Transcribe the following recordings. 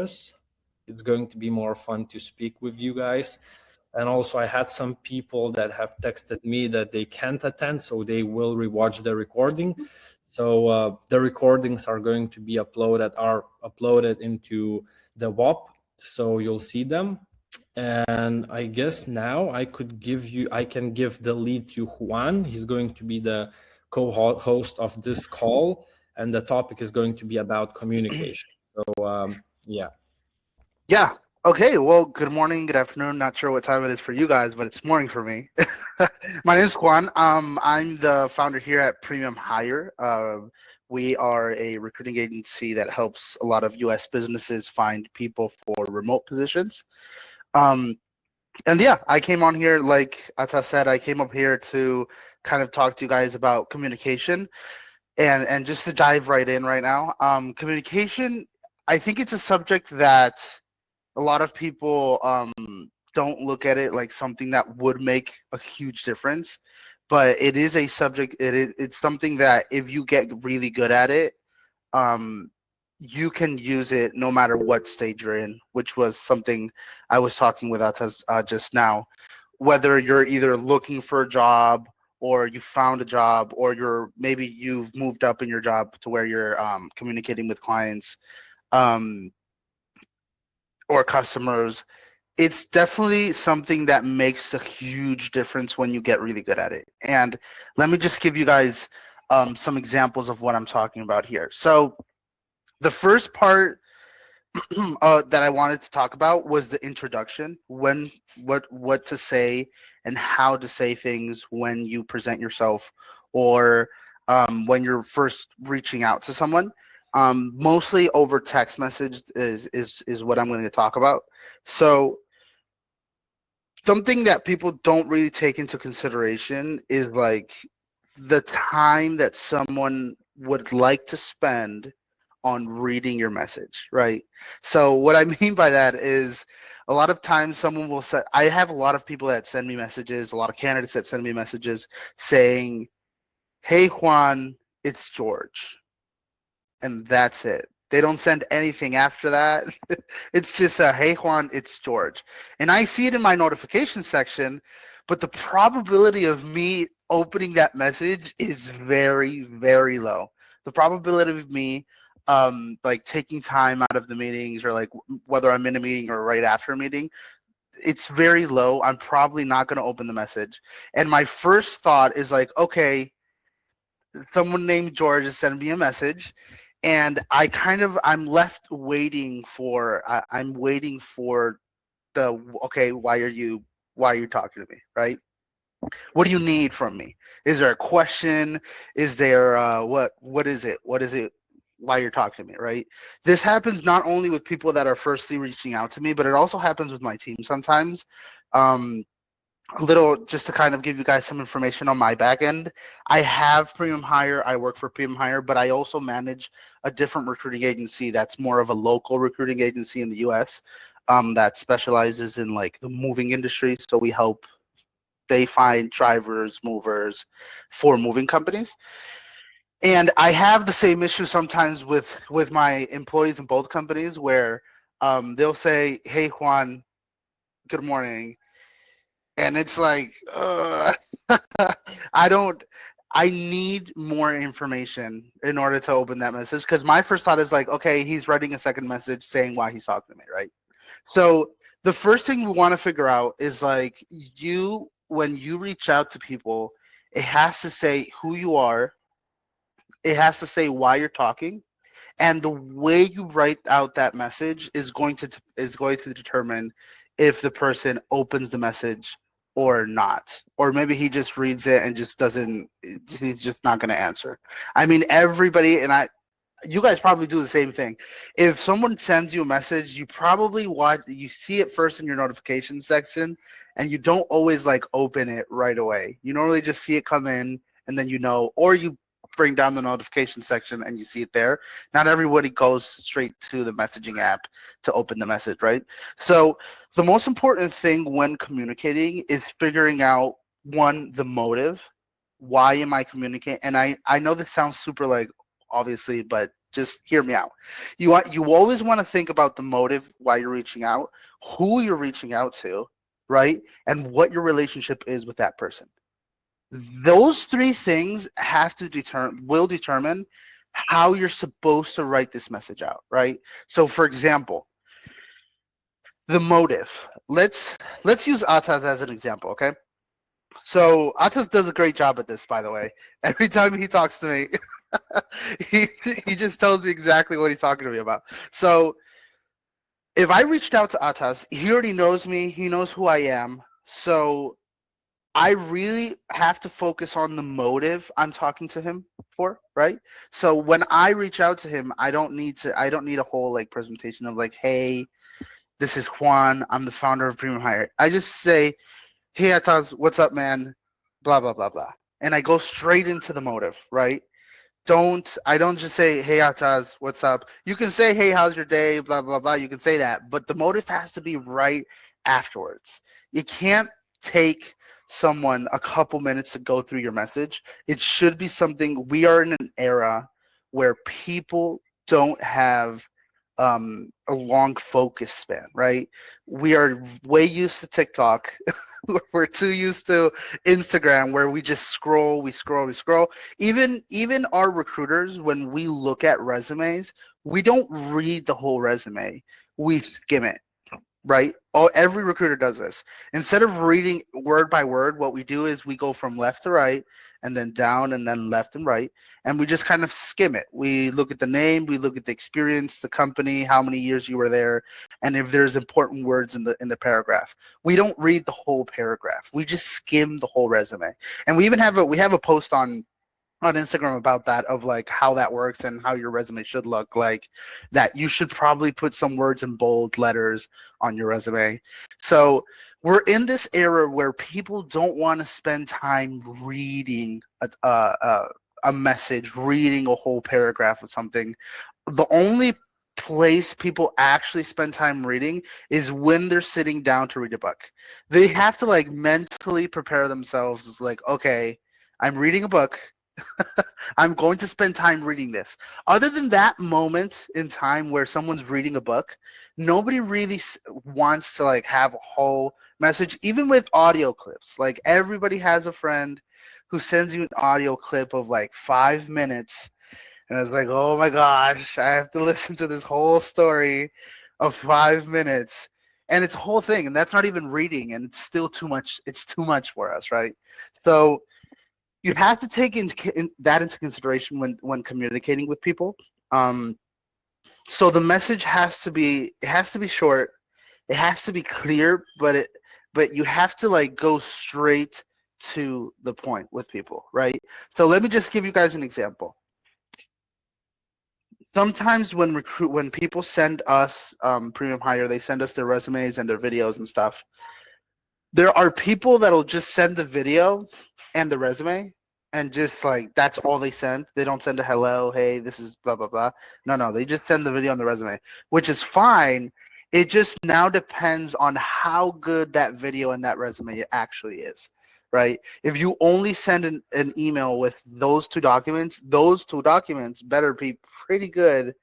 nervous. It's going to be more fun to speak with you guys. And also I had some people that have texted me that they can't attend, so they will rewatch the recording. So the recordings are going to be uploaded into the WAP, so you'll see them. And I guess now I can give the lead to Juan. He's going to be the co-host of this call, and the topic is going to be about communication. So yeah. Yeah. Okay. Well, good morning, good afternoon. Not sure what time it is for you guys, but it's morning for me. My name is Juan. I'm the founder here at Premium Hire. We are a recruiting agency that helps a lot of U.S. businesses find people for remote positions. Um, and yeah, I came on here, like Ata said, I came up here to kind of talk to you guys about communication and just to dive right in right now. Communication, I think it's a subject that a lot of people don't look at it like something that would make a huge difference, but it is a subject. It's something that if you get really good at it, um, you can use it no matter what stage you're in, which was something I was talking with Atas just now. Whether you're either looking for a job or you found a job or maybe you've moved up in your job to where you're communicating with clients. Um, or customers, it's definitely something that makes a huge difference when you get really good at it. And let me just give you guys some examples of what I'm talking about here. So the first part that I wanted to talk about was the introduction, what to say and how to say things when you present yourself or when you're first reaching out to someone. Mostly over text message is what I'm going to talk about. So something that people don't really take into consideration is like the time that someone would like to spend on reading your message, right? So what I mean by that is a lot of times someone will say, I have a lot of people that send me messages, a lot of candidates that send me messages saying, "Hey Juan, it's George." And that's it. They don't send anything after that. It's just a, "Hey Juan, it's George." And I see it in my notification section, but the probability of me opening that message is very, very low. The probability of me like taking time out of the meetings or like whether I'm in a meeting or right after a meeting, it's very low. I'm probably not going to open the message. And my first thought is like, okay, someone named George has sent me a message, and I'm left waiting for I'm waiting for the okay, why are you talking to me, right? What do you need from me? Is there a question? Is there what is it? What is it? Why you're talking to me, right? This happens not only with people that are firstly reaching out to me, but it also happens with my team sometimes. Um, a little just to kind of give you guys some information on my back end. I have Premium Hire. I work for Premium Hire, but I also manage a different recruiting agency that's more of a local recruiting agency in the US that specializes in like the moving industry. So they find drivers, movers for moving companies. And I have the same issue sometimes with my employees in both companies where they'll say, "Hey Juan, good morning," and it's like I don't I need more information in order to open that message because my first thought is like, okay, he's writing a second message saying why he's talking to me, right? So the first thing we want to figure out is like when you reach out to people, it has to say who you are, it has to say why you're talking, and the way you write out that message is going to determine if the person opens the message or not, or maybe he just reads it and just doesn't he's just not going to answer. I mean, everybody, and I you guys probably do the same thing. If someone sends you a message, you see it first in your notification section, and you don't always like open it right away. You normally just see it come in, and then or you bring down the notification section and you see it there. Not everybody goes straight to the messaging app to open the message, right? So the most important thing when communicating is figuring out one, the motive. Why am I communicating? And I know this sounds super like obviously, but Just hear me out. You always want to think about the motive why you're reaching out, who you're reaching out to, right? And what your relationship is with that person. Those three things will determine how you're supposed to write this message out, right? So for example, the motive. Let's use Ataz as an example, okay? So Ataz does a great job at this, by the way. Every time he talks to me, he he just tells me exactly what he's talking to me about. So if I reached out to Ataz, he already knows me, he knows who I am. So I really have to focus on the motive I'm talking to him for, right? So when I reach out to him, I don't need a whole like presentation of like, hey, this is Juan, I'm the founder of Premium Hire. I just say, hey Ataz, what's up, man? Blah blah blah blah. And I go straight into the motive, right? I don't just say, hey Ataz, what's up? You can say, hey, how's your day? Blah blah blah. You can say that, but the motive has to be right afterwards. You can't take someone a couple minutes to go through your message. It should be something. We are in an era where people don't have a long focus span, right? We are way used to TikTok. We're too used to Instagram, where we just scroll, we scroll, we scroll. Even our recruiters, when we look at resumes, we don't read the whole resume. We skim it, right? Every recruiter does this. Instead of reading word by word, what we do is we go from left to right and then down and then left and right, and we just kind of skim it. We look at the name, we look at the experience, the company, how many years you were there, and if there's important words in the paragraph. We don't read the whole paragraph. We just skim the whole resume. And we have a post on Instagram about that, of like how that works and how your resume should look like. That you should probably put some words in bold letters on your resume. So we're in this era where people don't want to spend time reading a message, reading a whole paragraph of something. The only place people actually spend time reading is when they're sitting down to read a book. They have to like mentally prepare themselves, like, okay, I'm reading a book. I'm going to spend time reading this. Other than that moment in time where someone's reading a book, nobody really wants to like have a whole message, even with audio clips. Like everybody has a friend who sends you an audio clip of like 5 minutes, and it's like, oh my gosh, I have to listen to this whole story of 5 minutes. And it's a whole thing, and that's not even reading, and it's still too much. It's too much for us, right? So you have to take that into consideration when communicating with people. So the message has to be short, it has to be clear, but you have to like go straight to the point with people, right? So let me just give you guys an example. Sometimes when people send us Premium Hire, they send us their resumes and their videos and stuff. There are people that'll just send the video and the resume, and just like that's all they send. They don't send a hello, hey, this is blah blah blah. No, they just send the video and the resume, which is fine. It just now depends on how good that video and that resume actually is, right? If you only send an email with those two documents better be pretty good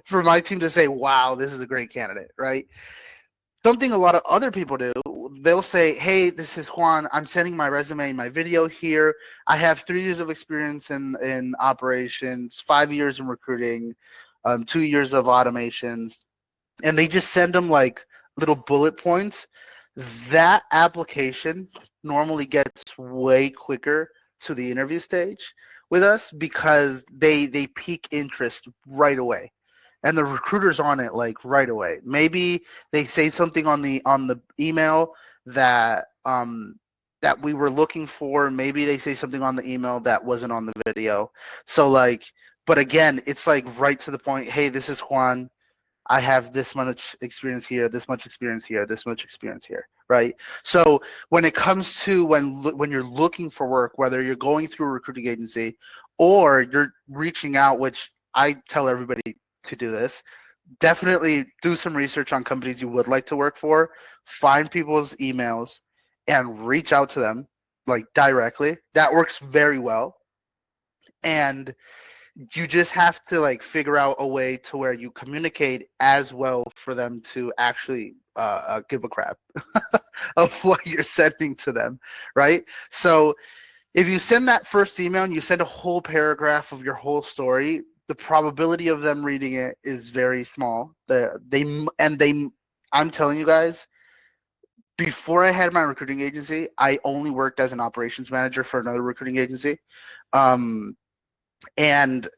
for my team to say, wow, this is a great candidate, right? Something a lot of other people do, they'll say, hey, this is Juan, I'm sending my resume, my video here. I have 3 years of experience in operations, 5 years in recruiting, 2 years of automations. And they just send them like little bullet points. That application normally gets way quicker to the interview stage with us because they pique interest right away, and the recruiter's on it like right away. Maybe they say something on the email that that we were looking for. Maybe they say something on the email that wasn't on the video. So like, but again, it's like right to the point. Hey, this is Juan. I have this much experience here, this much experience here, this much experience here, right? So when it comes to when you're looking for work, whether you're going through a recruiting agency or you're reaching out, which I tell everybody to do this, definitely do some research on companies you would like to work for, find people's emails and reach out to them like directly. That works very well. And You just have to like figure out a way to where you communicate as well for them to actually give a crap of what you're sending to them, right? So if you send that first email and you send a whole paragraph of your whole story, the probability of them reading it is very small. I'm telling you guys, before I had my recruiting agency, I only worked as an operations manager for another recruiting agency, um, and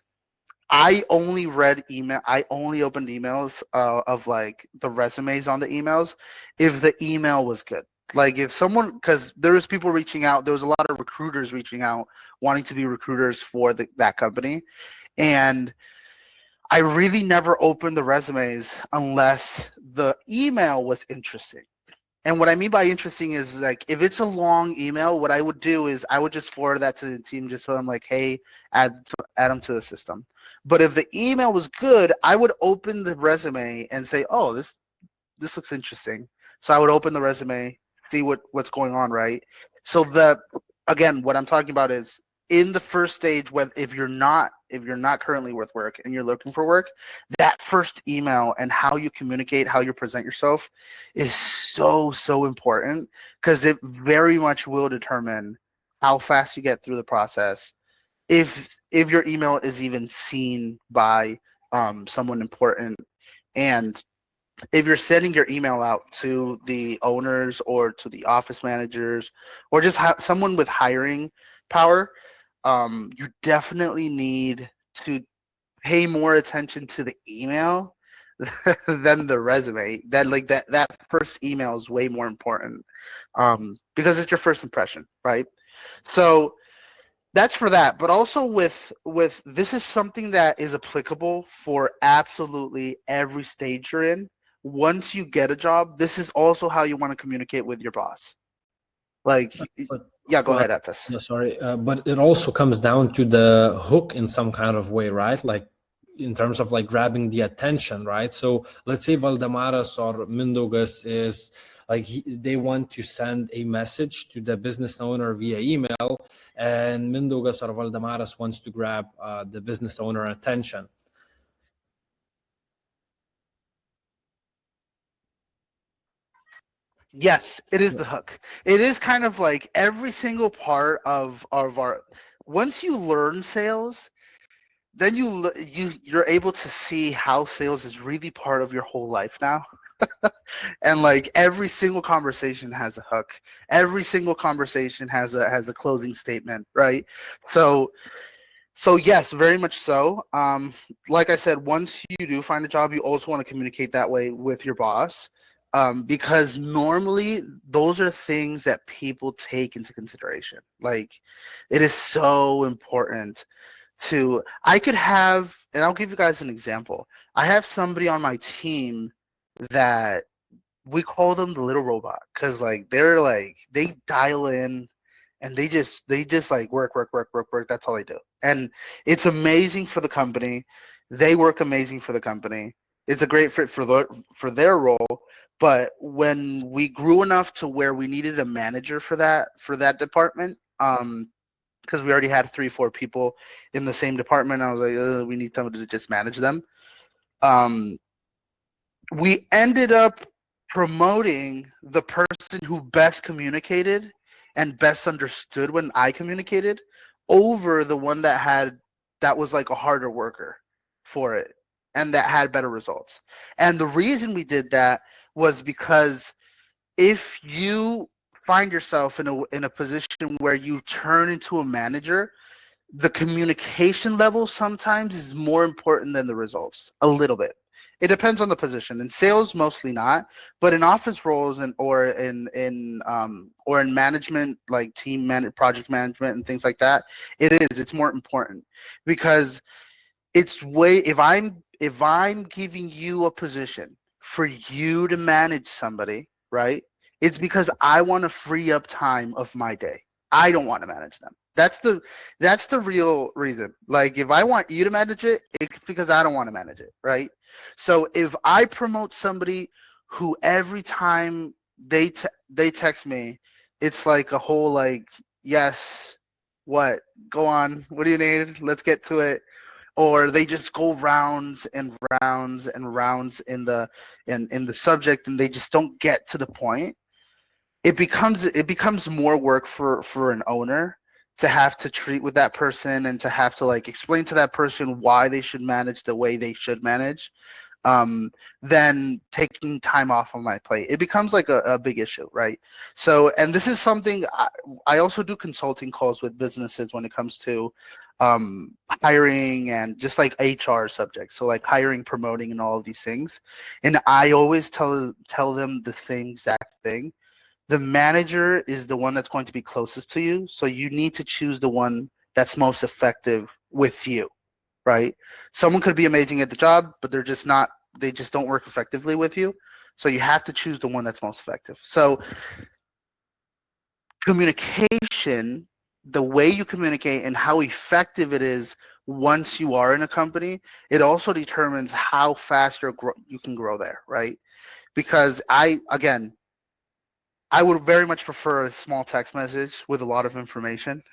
I only read email. I only opened emails of like the resumes on the emails if the email was good. Like if someone, because there was people reaching out, there was a lot of recruiters reaching out, wanting to be recruiters for that company, and I really never opened the resumes unless the email was interesting. And what I mean by interesting is like if it's a long email, what I would do is I would just forward that to the team just so I'm like, hey, add them to the system. But if the email was good, I would open the resume and say, oh, this looks interesting. So I would open the resume, see what's going on, right? So again, what I'm talking about is in the first stage when if you're not currently with work and you're looking for work, that first email and how you communicate, how you present yourself is so important because it very much will determine how fast you get through the process if your email is even seen by someone important, and if you're sending your email out to the owners or to the office managers or just someone with hiring power, you definitely need to pay more attention to the email than the resume. That first email is way more important because it's your first impression, right? So that's for that, but also with this is something that is applicable for absolutely every stage you're in. Once you get a job, this is also how you want to communicate with your boss. Like, But yeah, go Fuad, ahead, Atas. no, sorry, but it also comes down to the hook in some kind of way, right? Like in terms of like grabbing the attention, right? So let's say Valdemaras or Mindaugas is like they want to send a message to the business owner via email, and Mindaugas or Valdemaras wants to grab the business owner attention. Yes, it is the hook. It is kind of like every single part of our. Once you learn sales, then you're able to see how sales is really part of your whole life now. And like every single conversation has a hook. Every single conversation has a closing statement, right? So so yes, very much so. Like I said, once you do find a job, you also want to communicate that way with your boss, because normally those are things that people take into consideration. Like, it is so important to. I could have, and I'll give you guys an example. I have somebody on my team that we call them the little robot because they dial in and they just like work. That's all they do, and it's amazing for the company. They work amazing for the company. It's a great fit for their role. But when we grew enough to where we needed a manager for that department, because we already had 3 4 people in the same department, I was like, we need somebody to just manage them. Um, we ended up promoting the person who best communicated and best understood when I communicated over the one that was like a harder worker for it and that had better results. And the reason we did that was because if you find yourself in a position where you turn into a manager, the communication level sometimes is more important than the results a little bit. It depends on the position. In sales, mostly not, but in office roles and or in management, like project management and things like that, it's more important because it's way if I'm giving you a position for you to manage somebody, right? It's because I want to free up time of my day. I don't want to manage them. That's the real reason. Like if I want you to manage it, it's because I don't want to manage it, right? So if I promote somebody who every time they text me, it's like a whole like, yes, what? Go on. What do you need? Let's get to it. or they just go rounds and rounds and rounds in the subject, and they just don't get to the point. It becomes more work for an owner to have to treat with that person and to have to like explain to that person why they should manage the way they should manage, um, than taking time off on my plate. It becomes like a big issue, right? So, and this is something I also do consulting calls with businesses when it comes to hiring and just like HR subjects. So like hiring, promoting, and all of these things. And I always tell them the same exact thing. The manager is the one that's going to be closest to you. So you need to choose the one that's most effective with you, right? Someone could be amazing at the job, but they just don't work effectively with you. So you have to choose the one that's most effective. So communication, the way you communicate and how effective it is once you are in a company, it also determines how fast you can grow there, right? Because I would very much prefer a small text message with a lot of information.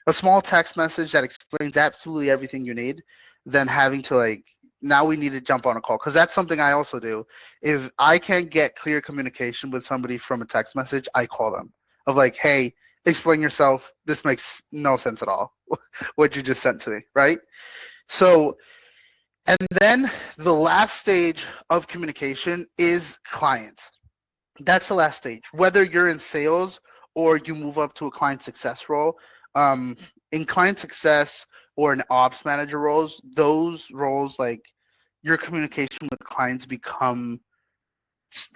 A small text message that explains absolutely everything you need than having to like, now we need to jump on a call. Because that's something I also do. If I can't get clear communication with somebody from a text message, I call them of like, hey, explain yourself. This makes no sense at all. What you just sent to me, right? So, and then the last stage of communication is clients. That's the last stage. Whether you're in sales or you move up to a client success role, um, in client success or in ops manager roles, those roles, like your communication with clients become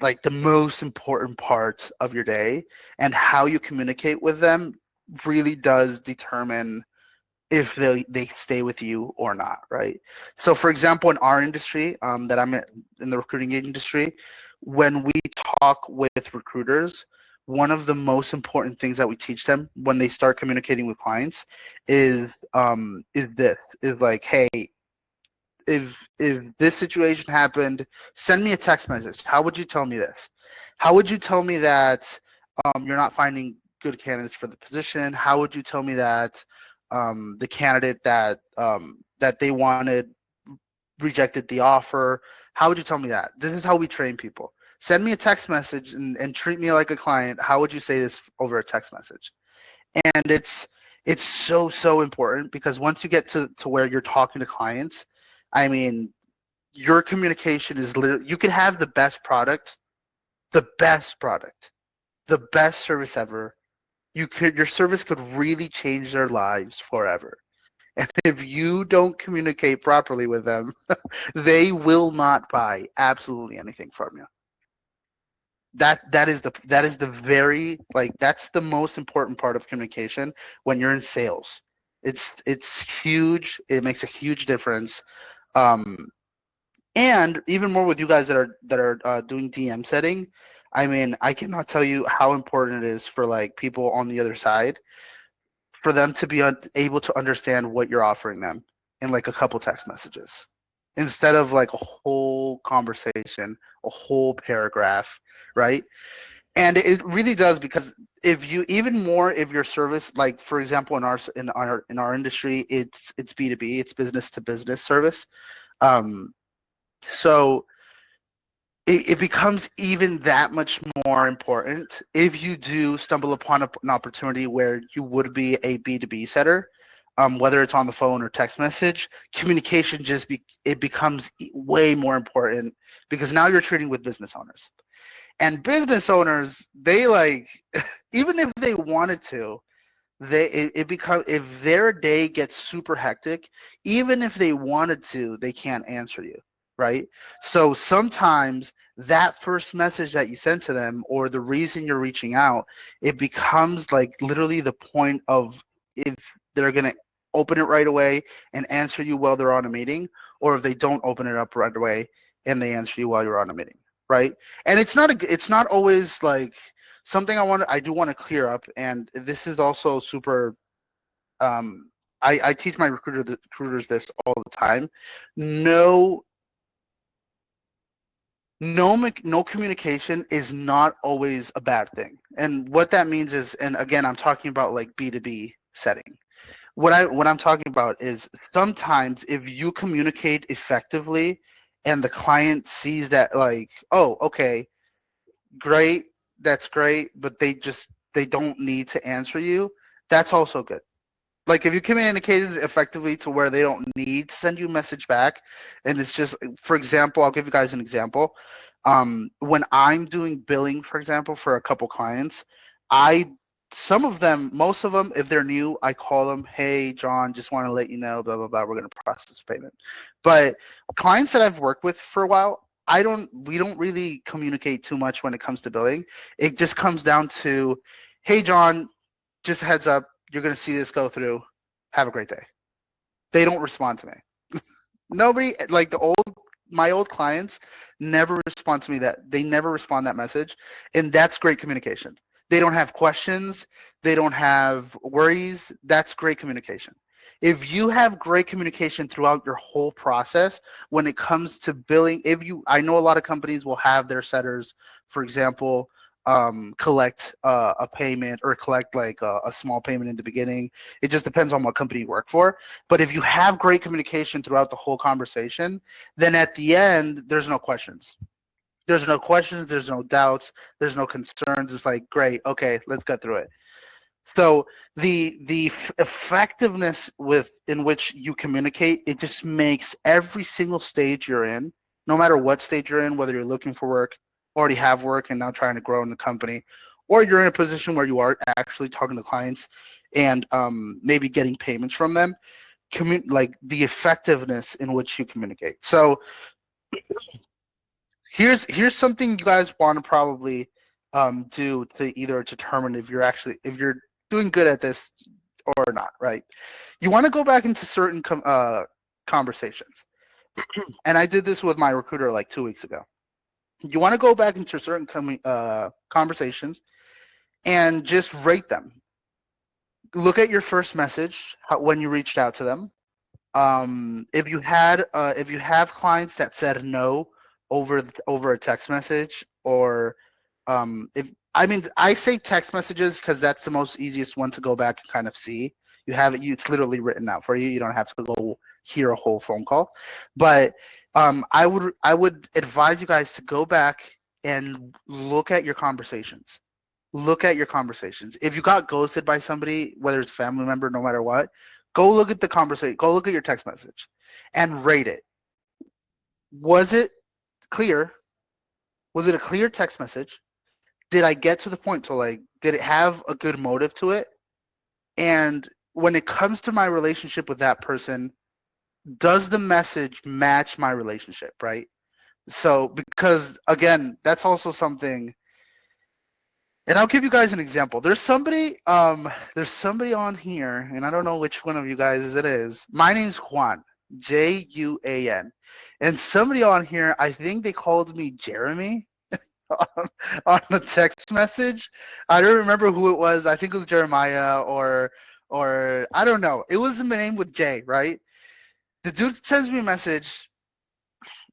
like the most important part of your day, and how you communicate with them really does determine if they stay with you or not, right? So, for example, in our industry, that I'm in the recruiting industry, when we talk with recruiters, one of the most important things that we teach them when they start communicating with clients is like, hey, if this situation happened, send me a text message. How would you tell me this? How would you tell me that you're not finding good candidates for the position? How would you tell me that the candidate that they wanted rejected the offer? How would you tell me that? This is how we train people. Send me a text message and treat me like a client. How would you say this over a text message? And it's so important, because once you get to where you're talking to clients, I mean, your communication is literally, you can have the best product, the best service ever. Your service could really change their lives forever. And if you don't communicate properly with them, they will not buy absolutely anything from you. That is the very, like, that's the most important part of communication when you're in sales. It's huge. It makes a huge difference. Um, and even more with you guys that are doing DM setting. I mean, I cannot tell you how important it is for like people on the other side, for them to be able to understand what you're offering them in like a couple text messages, instead of like a whole conversation, a whole paragraph, right? And it really does, because if you, even more if your service, like for example in our industry, it's B2B, it's business to business service. Um, so it becomes even that much more important if you do stumble upon an opportunity where you would be a B2B setter, whether it's on the phone or text message. Communication it becomes way more important, because now you're treating with business owners. And business owners, they like, even if they wanted to, it becomes, if their day gets super hectic, even if they wanted to, they can't answer you, right? So sometimes that first message that you send to them, or the reason you're reaching out, it becomes like literally the point of, if they're going to open it right away and answer you while they're on a meeting, or if they don't open it up right away and they answer you while you're on a meeting, right? And it's not always like, something I do want to clear up, and this is also super. Um, I teach my recruiters this all the time. No, no communication is not always a bad thing. And what that means is, and again, I'm talking about like B2B setting. what I'm talking about is sometimes if you communicate effectively and the client sees that, like, oh, okay, great, that's great, but they don't need to answer you, that's also good. Like if you communicated effectively to where they don't need to send you a message back, and it's just, for example, I'll give you guys an example. When I'm doing billing, for example, for a couple clients, I some of them, most of them, if they're new, I call them, hey John, just want to let you know, blah blah blah, we're gonna process payment. But clients that I've worked with for a while, we don't really communicate too much when it comes to billing. It just comes down to, hey John, just a heads up, you're going to see this go through. Have a great day. They don't respond to me. Nobody, like my old clients never respond to me, that they never respond that message. And that's great communication. They don't have questions. They don't have worries. That's great communication. If you have great communication throughout your whole process, when it comes to billing, I know a lot of companies will have their setters, for example, collect a payment or collect like a small payment in the beginning. It just depends on what company you work for. But if you have great communication throughout the whole conversation, then at the end, there's no questions. There's no questions, there's no doubts, there's no concerns. It's like, great, okay, let's get through it. So the effectiveness in which you communicate, it just makes every single stage you're in, no matter what stage you're in, whether you're looking for work, already have work and now trying to grow in the company, or you're in a position where you are actually talking to clients and maybe getting payments from them, like the effectiveness in which you communicate. So here's something you guys want to probably do to either determine if you're doing good at this or not, right? You want to go back into certain conversations, and I did this with my recruiter like 2 weeks ago. You want to go back into certain conversations and just rate them. Look at your first message when you reached out to them. If you have clients that said no over a text message, or if I mean, I say text messages because that's the most easiest one to go back and kind of see. You have it, it's literally written out for you. You don't have to go hear a whole phone call. But I would advise you guys to go back and look at your conversations. Look at your conversations. If you got ghosted by somebody, whether it's a family member, no matter what, go look at the conversation. Go look at your text message and rate it. Was it clear? Was it a clear text message? Did I get to the point? So, like, did it have a good motive to it? And when it comes to my relationship with that person, does the message match my relationship, right? So, because again, that's also something. And I'll give you guys an example. There's somebody on here, and I don't know which one of you guys it is. My name's Juan, Juan, and somebody on here, I think they called me Jeremy on a text message. I don't remember who it was. I think it was Jeremiah or I don't know. It was a name with J, right? The dude sends me a message,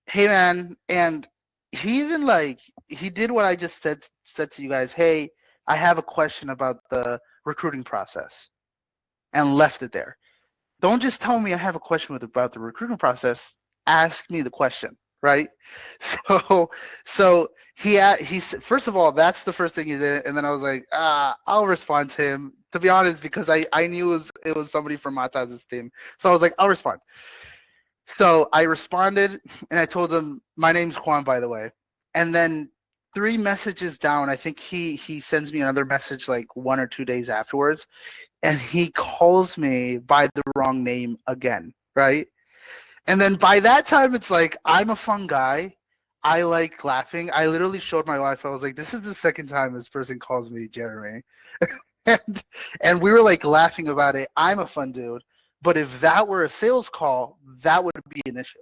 hey man, and he even like he did what I just said to you guys. Hey, I have a question about the recruiting process, and left it there. Don't just tell me I have a question about the recruiting process. Ask me the question, right? So he first of all, that's the first thing he did, and then I was like, I'll respond to him. To be honest, because I knew it was somebody from Mataz's team, so I was like, I'll respond. So I responded and I told him, my name's Juan, by the way. And then 3 messages down, I think he sends me another message like 1 or 2 days afterwards, and he calls me by the wrong name again, right? And then by that time, it's like, I'm a fun guy. I like laughing. I literally showed my wife, I was like, this is the second time this person calls me Jeremy. and and we were like laughing about it. I'm a fun dude. But if that were a sales call, that would be an issue,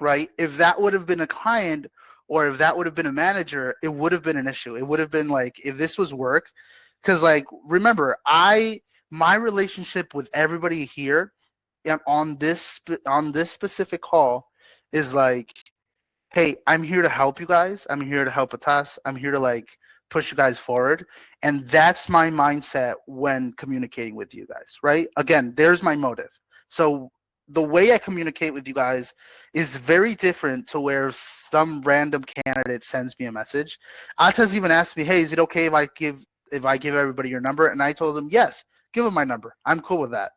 right? If that would have been a client or if that would have been a manager, it would have been an issue. It would have been like, if this was work, because like, remember, my relationship with everybody here and on this specific call is like, hey, I'm here to help you guys. I'm here to help Atas. I'm here to like push you guys forward. And that's my mindset when communicating with you guys, right? Again, there's my motive. So the way I communicate with you guys is very different to where some random candidate sends me a message. Atas even asked me, hey, is it okay if I give everybody your number? And I told him, yes, give them my number. I'm cool with that.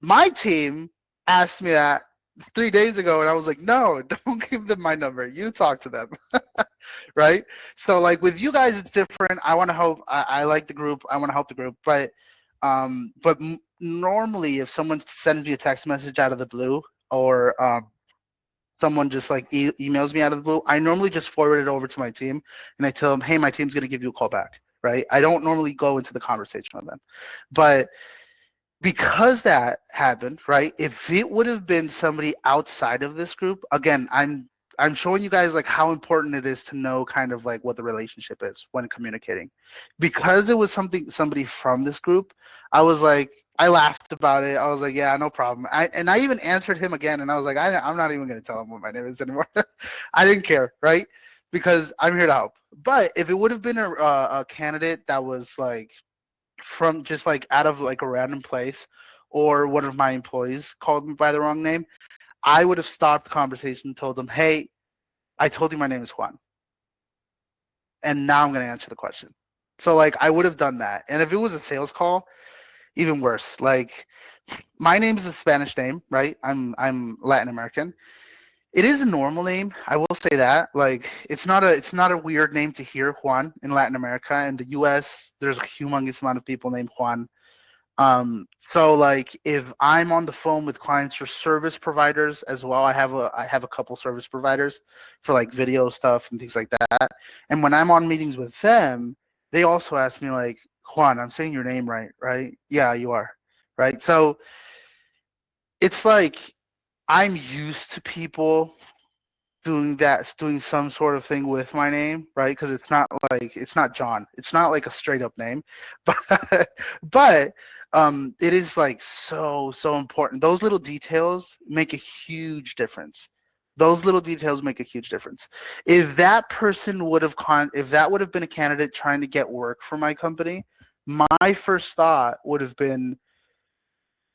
My team asked me that 3 days ago, and I was like, no, don't give them my number. You talk to them. Right? So like with you guys, it's different. I want to help. I like the group. I want to help the group. But normally if someone sends me a text message out of the blue, or someone just like emails me out of the blue, I normally just forward it over to my team, and I tell them, hey, my team's going to give you a call back. Right? I don't normally go into the conversation with them. But because that happened, right? If it would have been somebody outside of this group, again, I'm showing you guys like how important it is to know kind of like what the relationship is when communicating. Because it was somebody from this group, I was like, I laughed about it. I was like, yeah, no problem. I even answered him again, and I was like, I'm not even going to tell him what my name is anymore. I didn't care, right? Because I'm here to help. But if it would have been a candidate that was like from just like out of like a random place, or one of my employees called me by the wrong name, I would have stopped the conversation and told them, hey, I told you my name is Juan, and now I'm going to answer the question. So like I would have done that. And if it was a sales call, even worse. Like my name is a Spanish name, right? I'm Latin American. It is a normal name, I will say that. Like it's not a weird name to hear, Juan, in Latin America. In the US, there's a humongous amount of people named Juan. So like if I'm on the phone with clients or service providers as well, I have a couple service providers for like video stuff and things like that. And when I'm on meetings with them, they also ask me like, Juan, I'm saying your name right, right? Yeah, you are. Right? So it's like I'm used to people doing some sort of thing with my name, right? Because it's not John. It's not like a straight up name, but it is like so important. Those little details make a huge difference. Those little details make a huge difference. If that person if that would have been a candidate trying to get work for my company, my first thought would have been,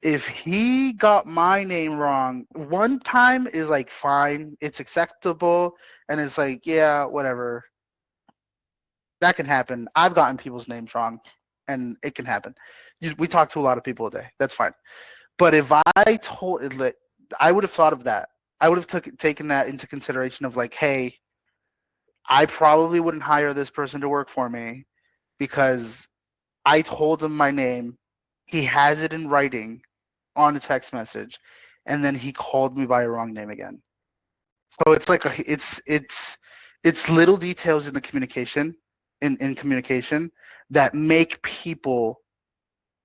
if he got my name wrong one time is like fine, it's acceptable, and it's like, yeah, whatever. That can happen. I've gotten people's names wrong, and it can happen. We talk to a lot of people a day. That's fine. But if I told it, I would have thought of that. I would have taken that into consideration of like, hey, I probably wouldn't hire this person to work for me because I told him my name. He has it in writing on a text message, and then he called me by a wrong name again. So it's like it's little details in the communication in communication that make people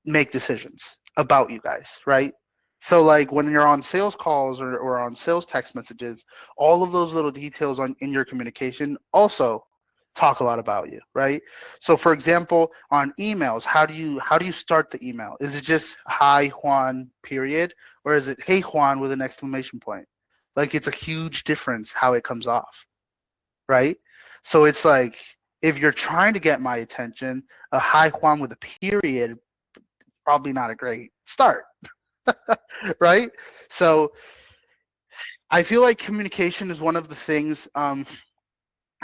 make decisions about you guys, right? So like when you're on sales calls, or on sales text messages, all of those little details in your communication also talk a lot about you, right? So for example, on emails, how do you start the email? Is it just hi Juan period, or is it hey Juan with an exclamation point? Like it's a huge difference how it comes off, right? So it's like if you're trying to get my attention, a hi Juan with a period, probably not a great start, right? So I feel like communication is one of the things,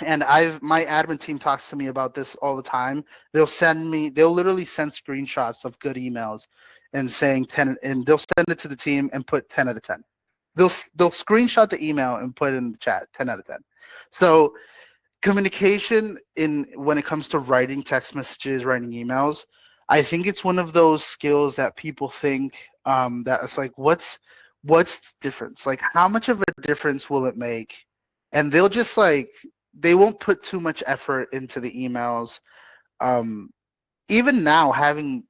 and my admin team talks to me about this all the time. They'll literally send screenshots of good emails and saying 10, and they'll send it to the team and put 10 out of 10. They'll screenshot the email and put it in the chat, 10 out of 10. So communication in when it comes to writing text messages, writing emails, I think it's one of those skills that people think, that it's like, what's the difference? Like, how much of a difference will it make? And they'll just like they won't put too much effort into the emails. Um, Even now, having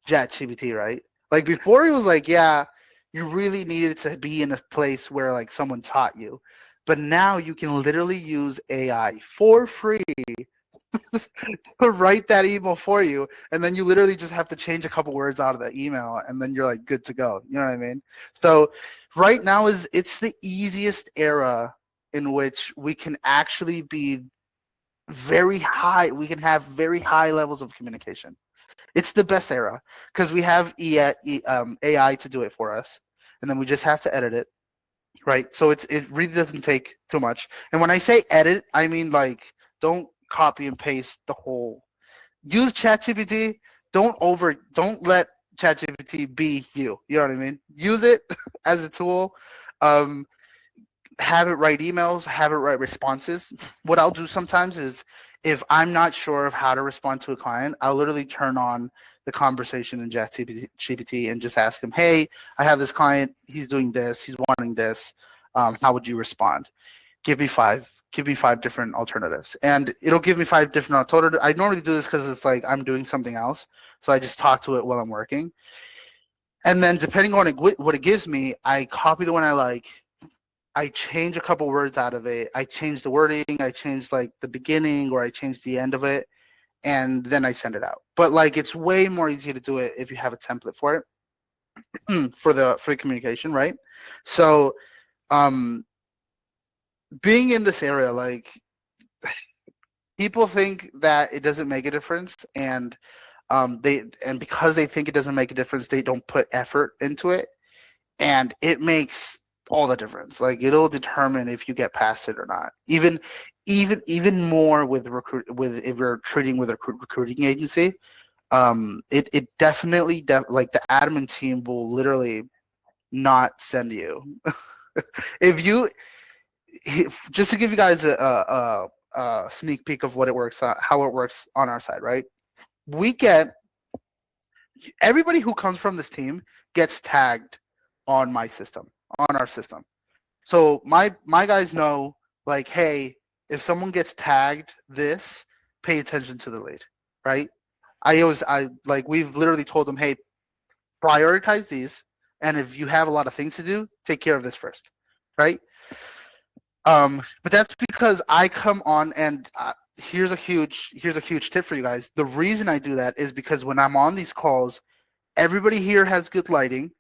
ChatGPT, right? Like before, it was like, yeah, you really needed to be in a place where like someone taught you, but now you can literally use AI for free to write that email for you, and then you literally just have to change a couple words out of the email, and then you're like good to go. You know what I mean? So right now it's the easiest era in which we can actually be very high. We can have very high levels of communication. It's the best era because we have AI to do it for us, and then we just have to edit it, right? So it really doesn't take too much. And when I say edit, I mean like don't copy and paste the whole. Use ChatGPT. Don't let ChatGPT be you. You know what I mean? Use it as a tool. Um, have it write emails, have it write responses. What I'll do sometimes is if I'm not sure of how to respond to a client, I'll literally turn on the conversation in ChatGPT and just ask him, "Hey, I have this client. He's doing this. He's wanting this. How would you respond? Give me five. Give me five different alternatives." And it'll give me five different alternatives. I normally do this because it's like I'm doing something else, so I just talk to it while I'm working. And then depending on what it gives me, I copy the one I like, I change a couple words out of it. I change the wording. I change like the beginning or I change the end of it, and then I send it out. But like it's way more easy to do it if you have a template for it for the communication, right? So um, being in this area, like people think that it doesn't make a difference, and because they think it doesn't make a difference, they don't put effort into it, and it makes all the difference. Like it'll determine if you get past it or not. Even more with if you're treating with a recruiting agency, it definitely like the admin team will literally not send you. if you just to give you guys a sneak peek of what it works how it works on our side, right? We get everybody who comes from this team gets tagged on my system, on our system. So my guys know like, hey, if someone gets tagged this, pay attention to the lead, right? I like we've literally told them, hey, prioritize these, and if you have a lot of things to do, take care of this first, right? But that's because I come on and here's a huge tip for you guys. The reason I do that is because when I'm on these calls, everybody here has good lighting,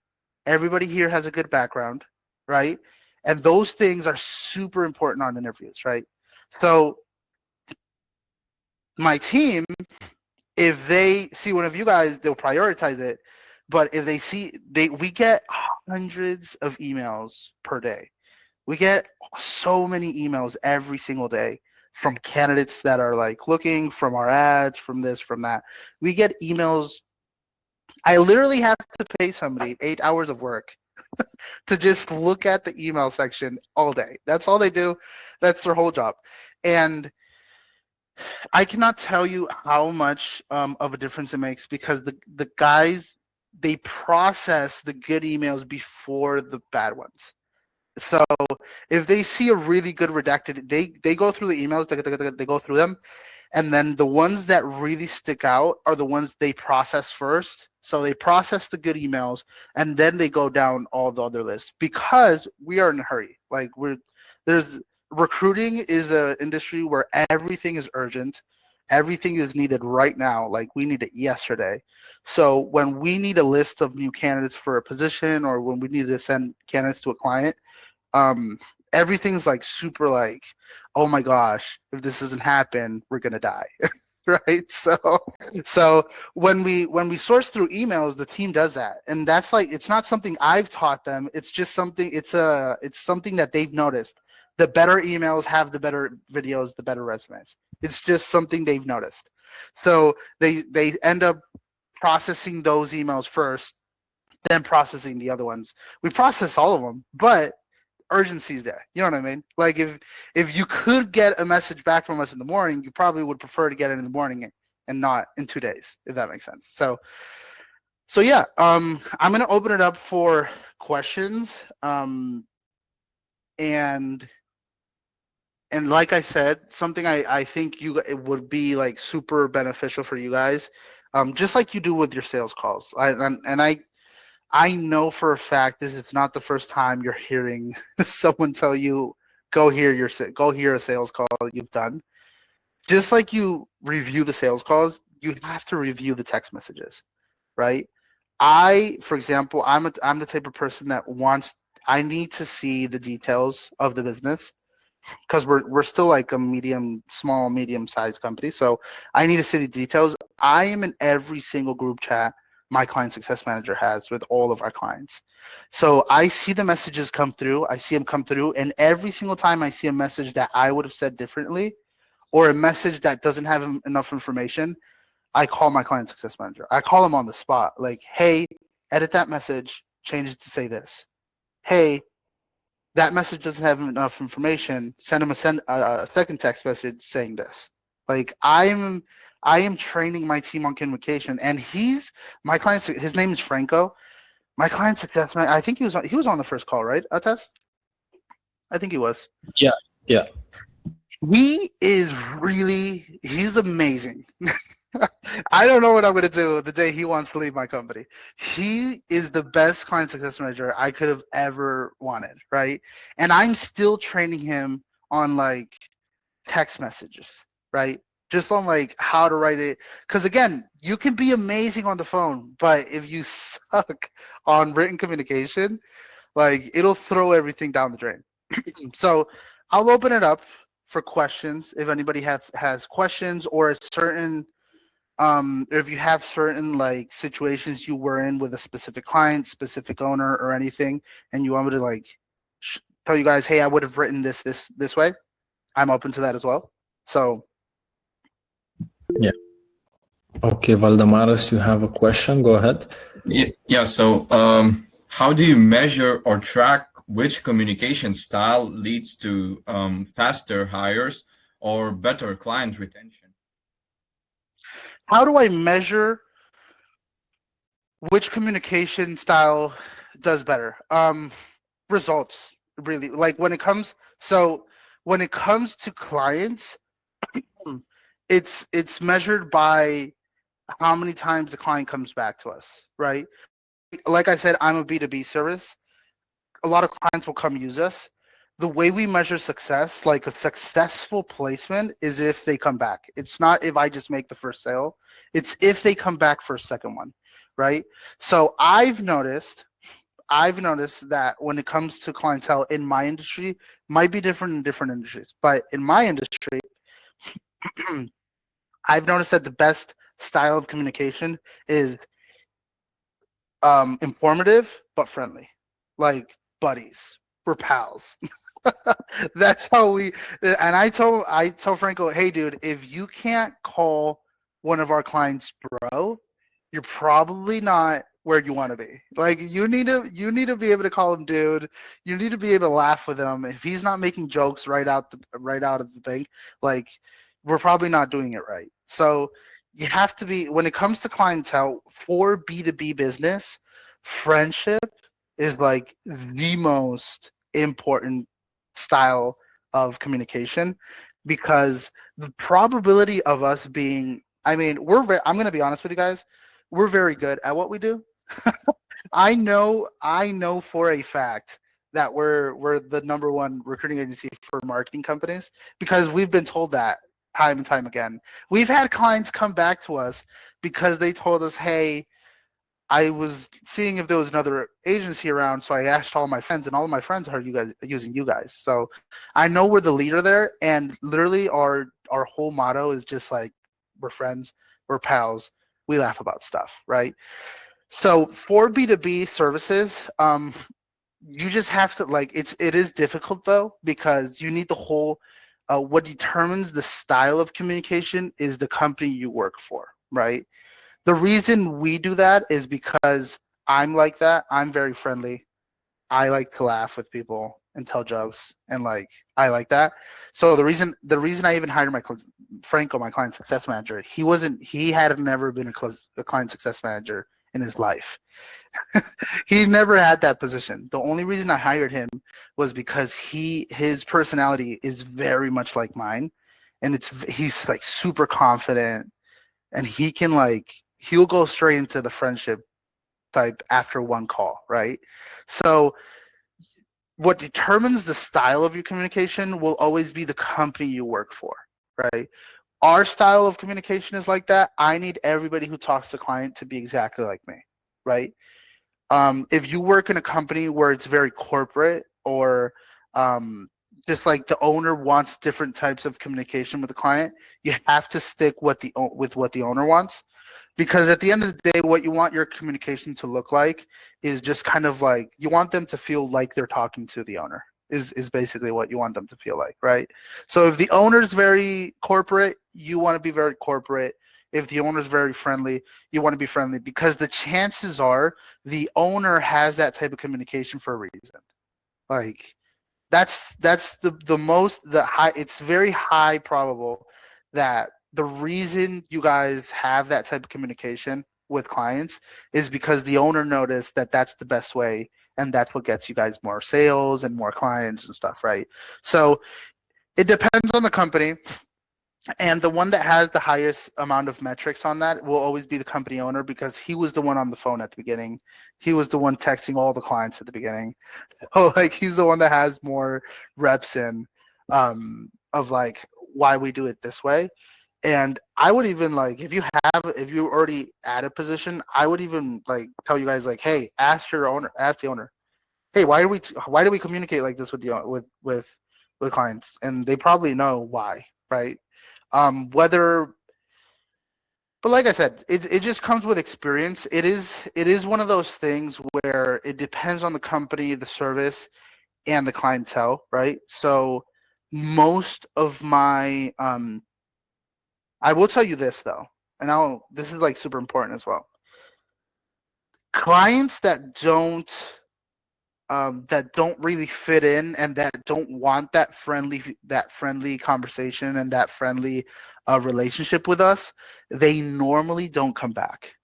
everybody here has a good background, right? And those things are super important on interviews, right? So my team, if they see one of you guys, they'll prioritize it. But if they see we get hundreds of emails per day. We get so many emails every single day from candidates that are like looking, from our ads, from this, from that. We get emails. I literally have to pay somebody 8 hours of work to just look at the email section all day. That's all they do. That's their whole job. And I cannot tell you how much of a difference it makes because the guys, they process the good emails before the bad ones. So if they see a really good redacted, they go through the emails, they go through them, and then the ones that really stick out are the ones they process first. So they process the good emails, and then they go down all the other lists because we are in a hurry. Like there's recruiting is an industry where everything is urgent, everything is needed right now. Like we need it yesterday. So when we need a list of new candidates for a position, or when we need to send candidates to a client, um everything's like super like, oh my gosh, if this doesn't happen we're gonna die. Right? So when we source through emails, the team does that, and that's like, it's not something I've taught them, it's just something, it's something that they've noticed. The better emails have the better videos, the better resumes. It's just something they've noticed. So they end up processing those emails first, then processing the other ones. We process all of them, but urgency's there. You know what I mean? Like if you could get a message back from us in the morning, you probably would prefer to get it in the morning and not in 2 days, if that makes sense. So yeah, I'm gonna open it up for questions. And like I said, something I think it would be like super beneficial for you guys, just like you do with your sales calls. I know for a fact this is not the first time you're hearing someone tell you go hear a sales call you've done. Just like you review the sales calls, you have to review the text messages, right? For example, I'm the type of person that I need to see the details of the business because we're still like a medium-sized company. So I need to see the details. I am in every single group chat my client success manager has with all of our clients. So I see the messages come through. I see them come through, and every single time I see a message that I would have said differently, or a message that doesn't have enough information, I call my client success manager. I call him on the spot, like, hey, edit that message, change it to say this. Hey, that message doesn't have enough information. Send him a second text message saying this. Like I am training my team on communication, and he's my client. His name is Franco. My client success man. I think he was on the first call, right? Tess? I think he was. Yeah, yeah. He's amazing. I don't know what I'm going to do the day he wants to leave my company. He is the best client success manager I could have ever wanted, right? And I'm still training him on like text messages, right? Just on like how to write it. Because again, you can be amazing on the phone, but if you suck on written communication, like it'll throw everything down the drain. So I'll open it up for questions if anybody has questions, or a certain if you have certain like situations you were in with a specific client, specific owner, or anything, and you want me to like tell you guys, hey, I would have written this way, I'm open to that as well. So yeah. Okay, Valdemaras, you have a question? Go ahead. Yeah. So how do you measure or track which communication style leads to faster hires or better client retention? how do I measure which communication style does better? Results, really. Like when it comes to clients, it's measured by how many times the client comes back to us, right? Like I said, I'm a B2B service. A lot of clients will come use us. The way we measure success, like a successful placement, is if they come back. It's not if I just make the first sale. It's if they come back for a second one, right? So I've noticed that when it comes to clientele in my industry, might be different in different industries, but in my industry, I've noticed that the best style of communication is informative but friendly, like buddies. We're pals. That's how we. And I told Franco, hey, dude, if you can't call one of our clients bro, you're probably not where you want to be. Like you need to be able to call him dude. You need to be able to laugh with him. If he's not making jokes right out of the bank, like we're probably not doing it right. So you have to be, when it comes to clientele for B2B business, friendship is like the most important style of communication, because the probability of us being, I mean, I'm going to be honest with you guys, we're very good at what we do. I know for a fact that we're the number one recruiting agency for marketing companies, because we've been told that time and time again. We've had clients come back to us because they told us, hey, I was seeing if there was another agency around, so I asked all my friends, and all of my friends are using you guys. So I know we're the leader there, and literally our whole motto is just like, we're friends, we're pals, we laugh about stuff, right? So for B2B services, you just have to, like, it is difficult though, because you need the whole what determines the style of communication is the company you work for, right? The reason we do that is because I'm like that. I'm very friendly. I like to laugh with people and tell jokes, and like I like that. So the reason I even hired Franco, my client success manager, he had never been a client success manager in his life. He never had that position. The only reason I hired him was because his personality is very much like mine, and he's like super confident, and he'll go straight into the friendship type after one call, right? So what determines the style of your communication will always be the company you work for, right? Our style of communication is like that. I need everybody who talks to the client to be exactly like me, right? If you work in a company where it's very corporate, or just like the owner wants different types of communication with the client, you have to stick with what the owner wants, because at the end of the day, what you want your communication to look like is just kind of like, you want them to feel like they're talking to the owner, is basically what you want them to feel like, right? So if the owner's very corporate, you want to be very corporate. If the owner's very friendly, you want to be friendly, because the chances are the owner has that type of communication for a reason. Like, that's the high, it's very high probable that the reason you guys have that type of communication with clients is because the owner noticed that that's the best way, and that's what gets you guys more sales and more clients and stuff, right? So it depends on the company, and the one that has the highest amount of metrics on that will always be the company owner, because he was the one on the phone at the beginning. He was the one texting all the clients at the beginning. Oh, like, he's the one that has more reps in, of like why we do it this way. And I would even, like, if you already at a position, I would even like tell you guys, like, hey, ask the owner, hey, why do we communicate like this with the with clients? And they probably know why, right? Whether, but like I said, it just comes with experience. It is one of those things where it depends on the company, the service, and the clientele, right? So most of my I will tell you this though, and this is like super important as well. Clients that don't really fit in, and that don't want that friendly conversation and that friendly relationship with us, they normally don't come back.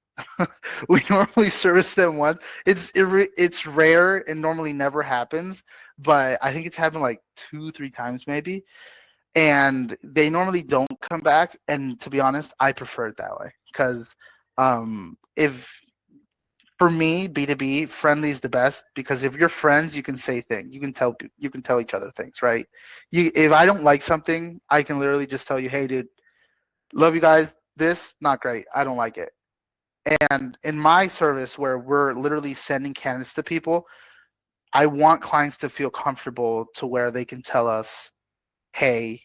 We normally service them once. It's rare and normally never happens, but I think it's happened like 2-3 times maybe, and they normally don't come back. And to be honest, I prefer it that way, because if for me, B2B, friendly is the best, because if you're friends, you can say things. You can tell each other things, right? If I don't like something, I can literally just tell you, hey, dude, love you guys. This not great. I don't like it. And in my service, where we're literally sending candidates to people, I want clients to feel comfortable to where they can tell us, hey,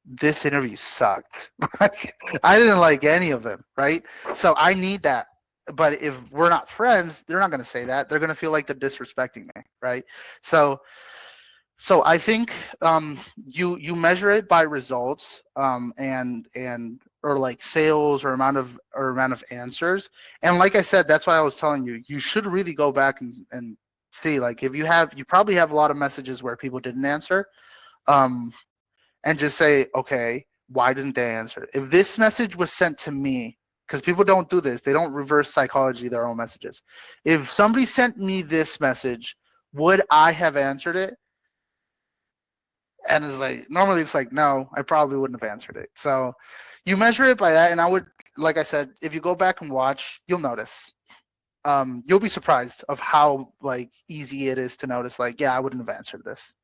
this interview sucked. I didn't like any of them, right? So I need that. But if we're not friends, they're not going to say that. They're going to feel like they're disrespecting me, right? So I think you measure it by results, and or like sales, or amount of answers. And like I said, that's why I was telling you, you should really go back and see, like, if you probably have a lot of messages where people didn't answer, um, and just say, okay, why didn't they answer? If this message was sent to me, because people don't do this, they don't reverse psychology their own messages. If somebody sent me this message, would I have answered it? And it's like, normally it's like, no, I probably wouldn't have answered it. So you measure it by that. And I would, like I said, if you go back and watch, you'll notice. You'll be surprised of how like easy it is to notice, like, yeah, I wouldn't have answered this.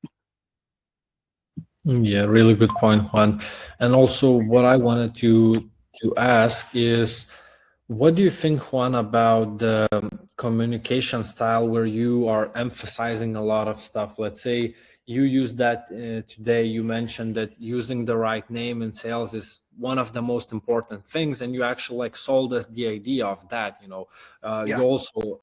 Yeah, really good point, Juan. And also, what I wanted to ask is, what do you think, Juan, about the communication style where you are emphasizing a lot of stuff? Let's say you use that today. You mentioned that using the right name in sales is one of the most important things, and you actually like sold us the idea of that. Yeah. You also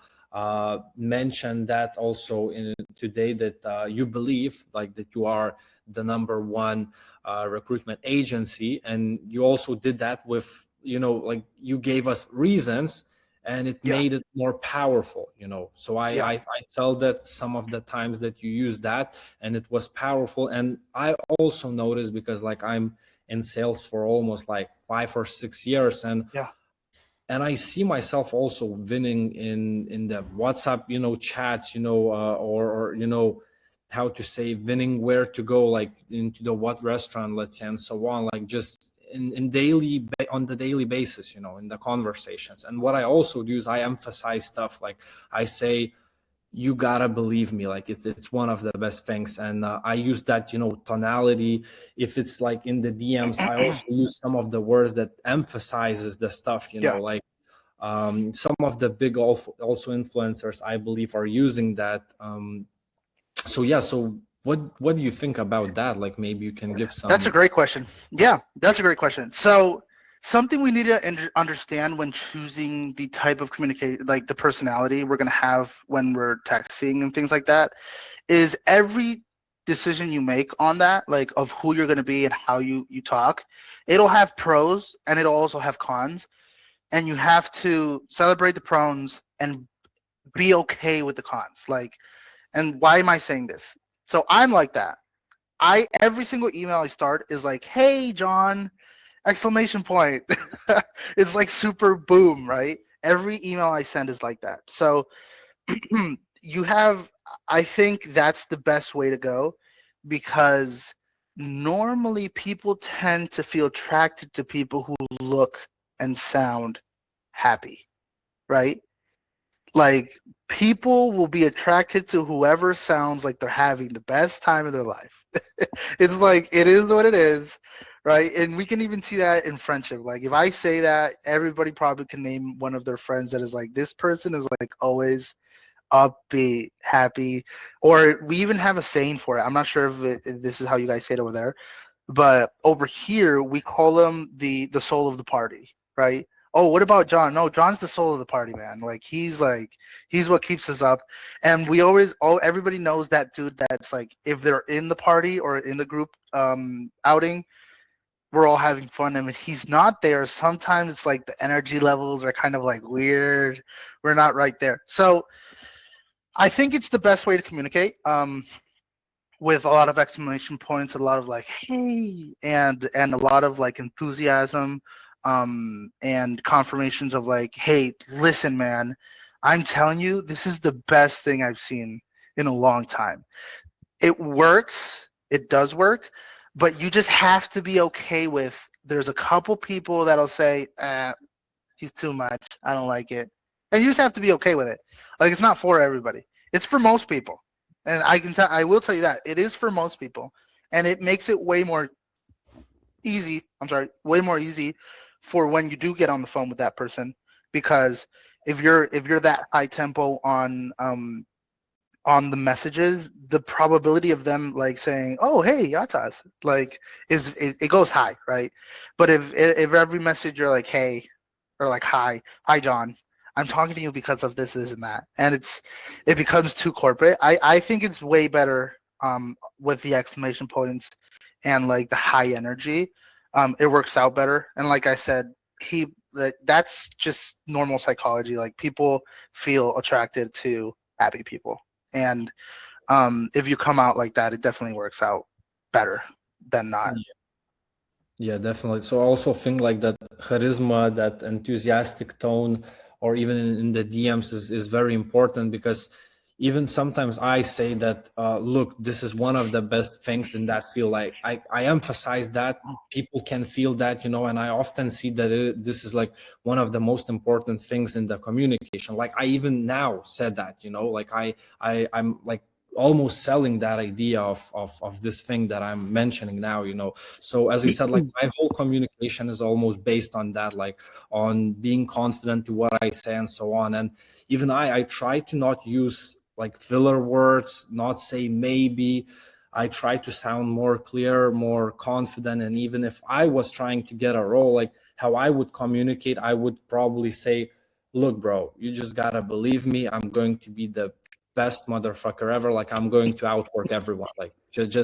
mentioned that also in today, that you believe like that you are the number one recruitment agency, and you also did that with, like, you gave us reasons, and it Yeah. made it more powerful. So Yeah. I felt that some of the times that you used that, and it was powerful. And I also noticed, because like I'm in sales for almost like 5 or 6 years, Yeah. and I see myself also winning in the WhatsApp, chats, or how to say, winning where to go, like into the what restaurant, let's say, and so on, like just on the daily basis, in the conversations. And what I also do is I emphasize stuff, like I say, you gotta believe me, like it's one of the best things. And I use that, tonality. If it's like in the DMs, I also use some of the words that emphasizes the stuff, Yeah. like some of the big also influencers, I believe, are using that. So yeah, so what do you think about that? Like maybe you can give some. That's a great question. Yeah, that's a great question. So something we need to understand when choosing the type of communication, like the personality we're going to have when we're texting and things like that, is every decision you make on that, like of who you're going to be and how you talk, it'll have pros and it'll also have cons, and you have to celebrate the pros and be okay with the cons. Like, and why am I saying this? So I'm like that. I every single email I start is like, "Hey, John!" Exclamation point. It's like super boom, right? Every email I send is like that. So you have, I think that's the best way to go, because normally people tend to feel attracted to people who look and sound happy, right? Like, people will be attracted to whoever sounds like they're having the best time of their life. It's like, it is what it is, right? And we can even see that in friendship. Like, if I say that, everybody probably can name one of their friends that is like, this person is like always upbeat, happy. Or we even have a saying for it. I'm not sure if this is how you guys say it over there, but over here we call them the soul of the party, right? Oh, what about John? No, John's the soul of the party, man. Like he's what keeps us up. And we always, everybody knows that dude that's like, if they're in the party or in the group outing, we're all having fun. And when he's not there, sometimes it's like the energy levels are kind of like weird. We're not right there. So I think it's the best way to communicate. With a lot of exclamation points, a lot of like "hey" and a lot of like enthusiasm, and confirmations of like, "Hey, listen, man, I'm telling you, this is the best thing I've seen in a long time." It works. It does work, but you just have to be okay with. There's a couple people that'll say, he's too much. I don't like it," and you just have to be okay with it. Like, it's not for everybody. It's for most people. And I will tell you that it is for most people, and it makes it way more easy. I'm sorry, way more easy for when you do get on the phone with that person, because if you're that high tempo on the messages, the probability of them like saying, "Oh, hey, Yatas," like it goes high, right? But if every message you're like, "Hey," or like, hi John, I'm talking to you because of this and that," and it becomes too corporate. I think it's way better with the exclamation points and like the high energy. It works out better. And like I said, that's just normal psychology. Like, people feel attracted to happy people, and if you come out like that, it definitely works out better than not. Yeah, definitely. So I also think like that charisma, that enthusiastic tone, or even in the DMs is very important, because even sometimes I say that, look, this is one of the best things in that field. Like I emphasize that people can feel that, and I often see that this is like one of the most important things in the communication. Like I even now said that, like I'm like almost selling that idea of this thing that I'm mentioning now. So as I said, like my whole communication is almost based on that, like on being confident to what I say and so on. And even I try to not use like filler words, not say maybe. I try to sound more clear, more confident. And even if I was trying to get a role, like how I would communicate, I would probably say, look, bro, you just gotta believe me. I'm going to be the best motherfucker ever. Like I'm going to outwork everyone. Like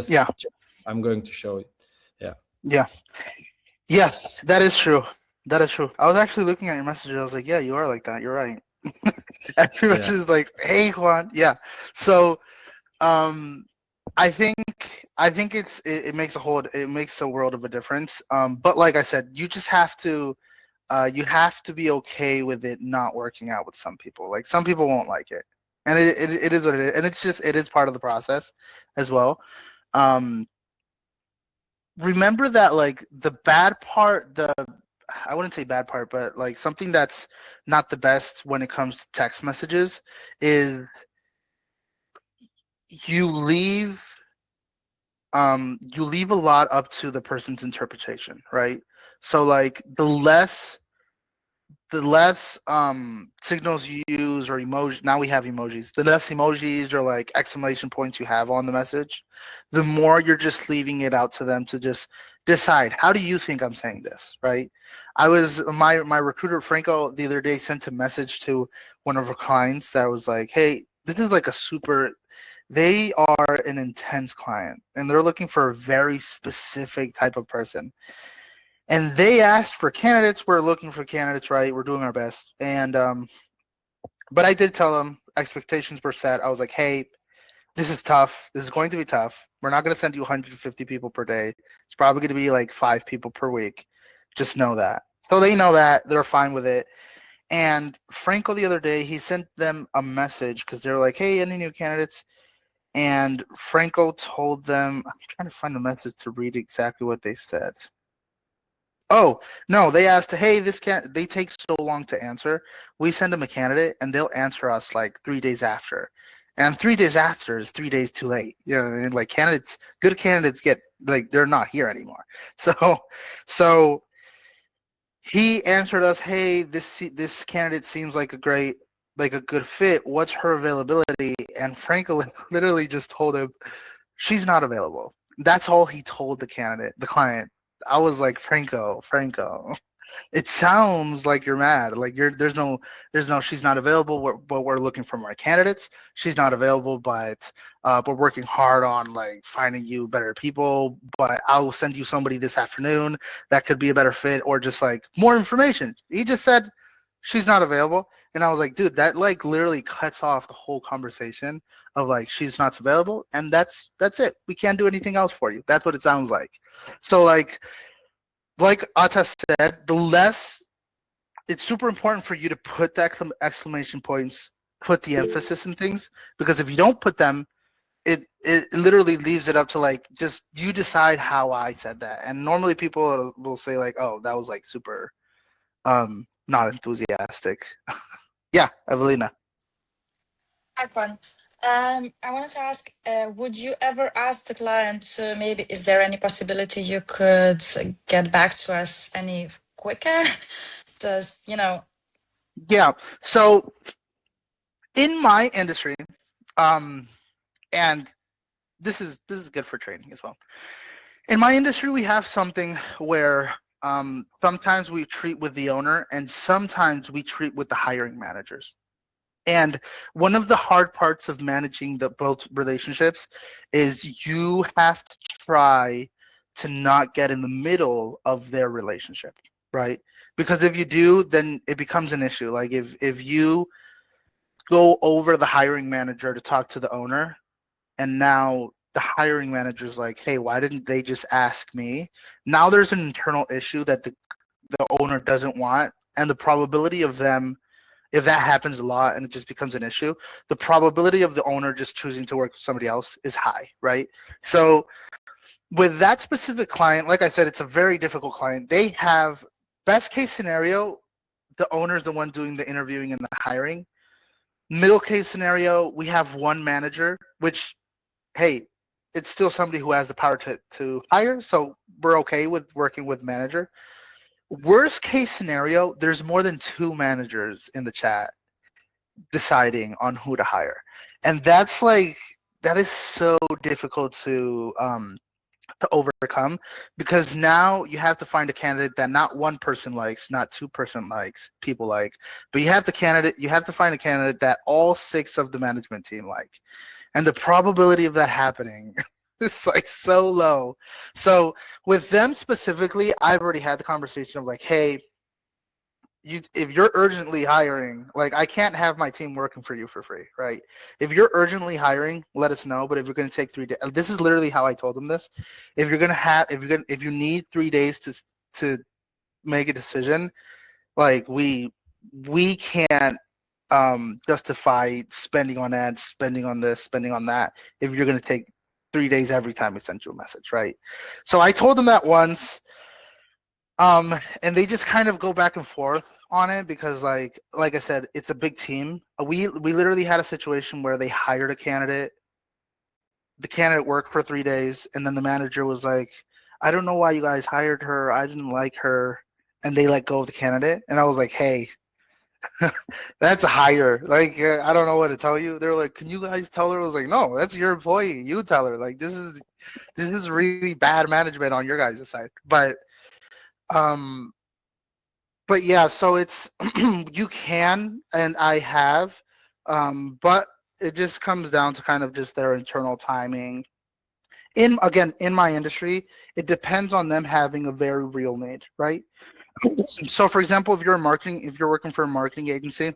Yeah. I'm going to show you. Yeah. Yes, that is true. That is true. I was actually looking at your messages. I was like, yeah, you are like that. You're right. Every message is like, "Hey, Juan." Yeah. So, um, I think it makes a world of a difference. But like I said, you have to be okay with it not working out with some people. Like, some people won't like it, and it is what it is, and it is part of the process as well. Um, Remember that, like, the bad part, I wouldn't say bad part, but like something that's not the best when it comes to text messages is you leave you leave a lot up to the person's interpretation, right? So like the less signals you use or emoji. Now we have emojis. The less emojis or like exclamation points you have on the message, the more you're just leaving it out to them to just decide. How do you think I'm saying this? Right. I was my recruiter Franco the other day sent a message to one of our clients that was like, "Hey, this is like a super. They are an intense client, and they're looking for a very specific type of person." And they asked for candidates. We're looking for candidates, right? We're doing our best. And but I did tell them expectations were set. I was like, hey, this is tough. This is going to be tough. We're not going to send you 150 people per day. It's probably going to be like 5 people per week. Just know that. So they know that. They're fine with it. And Franco the other day, he sent them a message because they're like, hey, any new candidates? And Franco told them, I'm trying to find the message to read exactly what they said. Oh, no, they asked, hey, they take so long to answer. We send them a candidate and they'll answer us like 3 days after. And 3 days after is 3 days too late. You know, and like good candidates get like they're not here anymore. So he answered us, hey, this candidate seems like a good fit. What's her availability? And Franco literally just told him she's not available. That's all he told the client. I was like, Franco, it sounds like you're mad. Like there's no, she's not available. But we're looking for more candidates. She's not available, but we're working hard on like finding you better people. But I'll send you somebody this afternoon that could be a better fit, or just like more information. He just said she's not available. And I was like, dude, that like literally cuts off the whole conversation of like she's not available, and that's it. We can't do anything else for you. That's what it sounds like. So like Atta said, it's super important for you to put the exclamation points, put the emphasis in things, because if you don't put them, it literally leaves it up to like just you decide how I said that. And normally people will say like, oh, that was like super not enthusiastic. Yeah, Evelina. Hi, fun. I wanted to ask, would you ever ask the client, maybe, is there any possibility you could get back to us any quicker? Just, Yeah. So in my industry, and this is good for training as well. In my industry, we have something where sometimes we treat with the owner and sometimes we treat with the hiring managers. And one of the hard parts of managing both relationships is you have to try to not get in the middle of their relationship, right? Because if you do, then it becomes an issue. Like if you go over the hiring manager to talk to the owner, and now the hiring manager's like, hey, why didn't they just ask me? Now there's an internal issue that the owner doesn't want, and the probability of them, if that happens a lot and it just becomes an issue, the probability of the owner just choosing to work with somebody else is high, right? So with that specific client, like I said, it's a very difficult client. They have, best case scenario, the owner's the one doing the interviewing and the hiring. Middle case scenario, we have one manager, which, hey, it's still somebody who has the power to hire, so we're okay with working with manager. Worst case scenario, there's more than 2 managers in the chat deciding on who to hire. And that is so difficult to overcome, because now you have to find a candidate that not one person likes, not 2% likes, people like, but you have to find a candidate that all 6 of the management team like. And the probability of that happening is like so low. So with them specifically, I've already had the conversation of like, hey, if you're urgently hiring, like I can't have my team working for you for free, right? If you're urgently hiring, let us know. But if you're going to take 3 days, this is literally how I told them this. If you need 3 days to make a decision, like we can't justify spending on ads, spending on this, spending on that, if you're going to take 3 days every time we send you a message, right? So I told them that once, and they just kind of go back and forth on it, because like I said, it's a big team. We literally had a situation where they hired a candidate. The candidate worked for 3 days, and then the manager was like, I don't know why you guys hired her. I didn't like her. And they let go of the candidate. And I was like, hey, That's higher. Like I don't know what to tell you. They're like, can you guys tell her? I was like, no, that's your employee. You tell her. Like this is really bad management on your guys' side. Um, but yeah, so it's you can and I have, but it just comes down to kind of just their internal timing. In my industry, it depends on them having a very real need, right? So for example, if you're working for a marketing agency,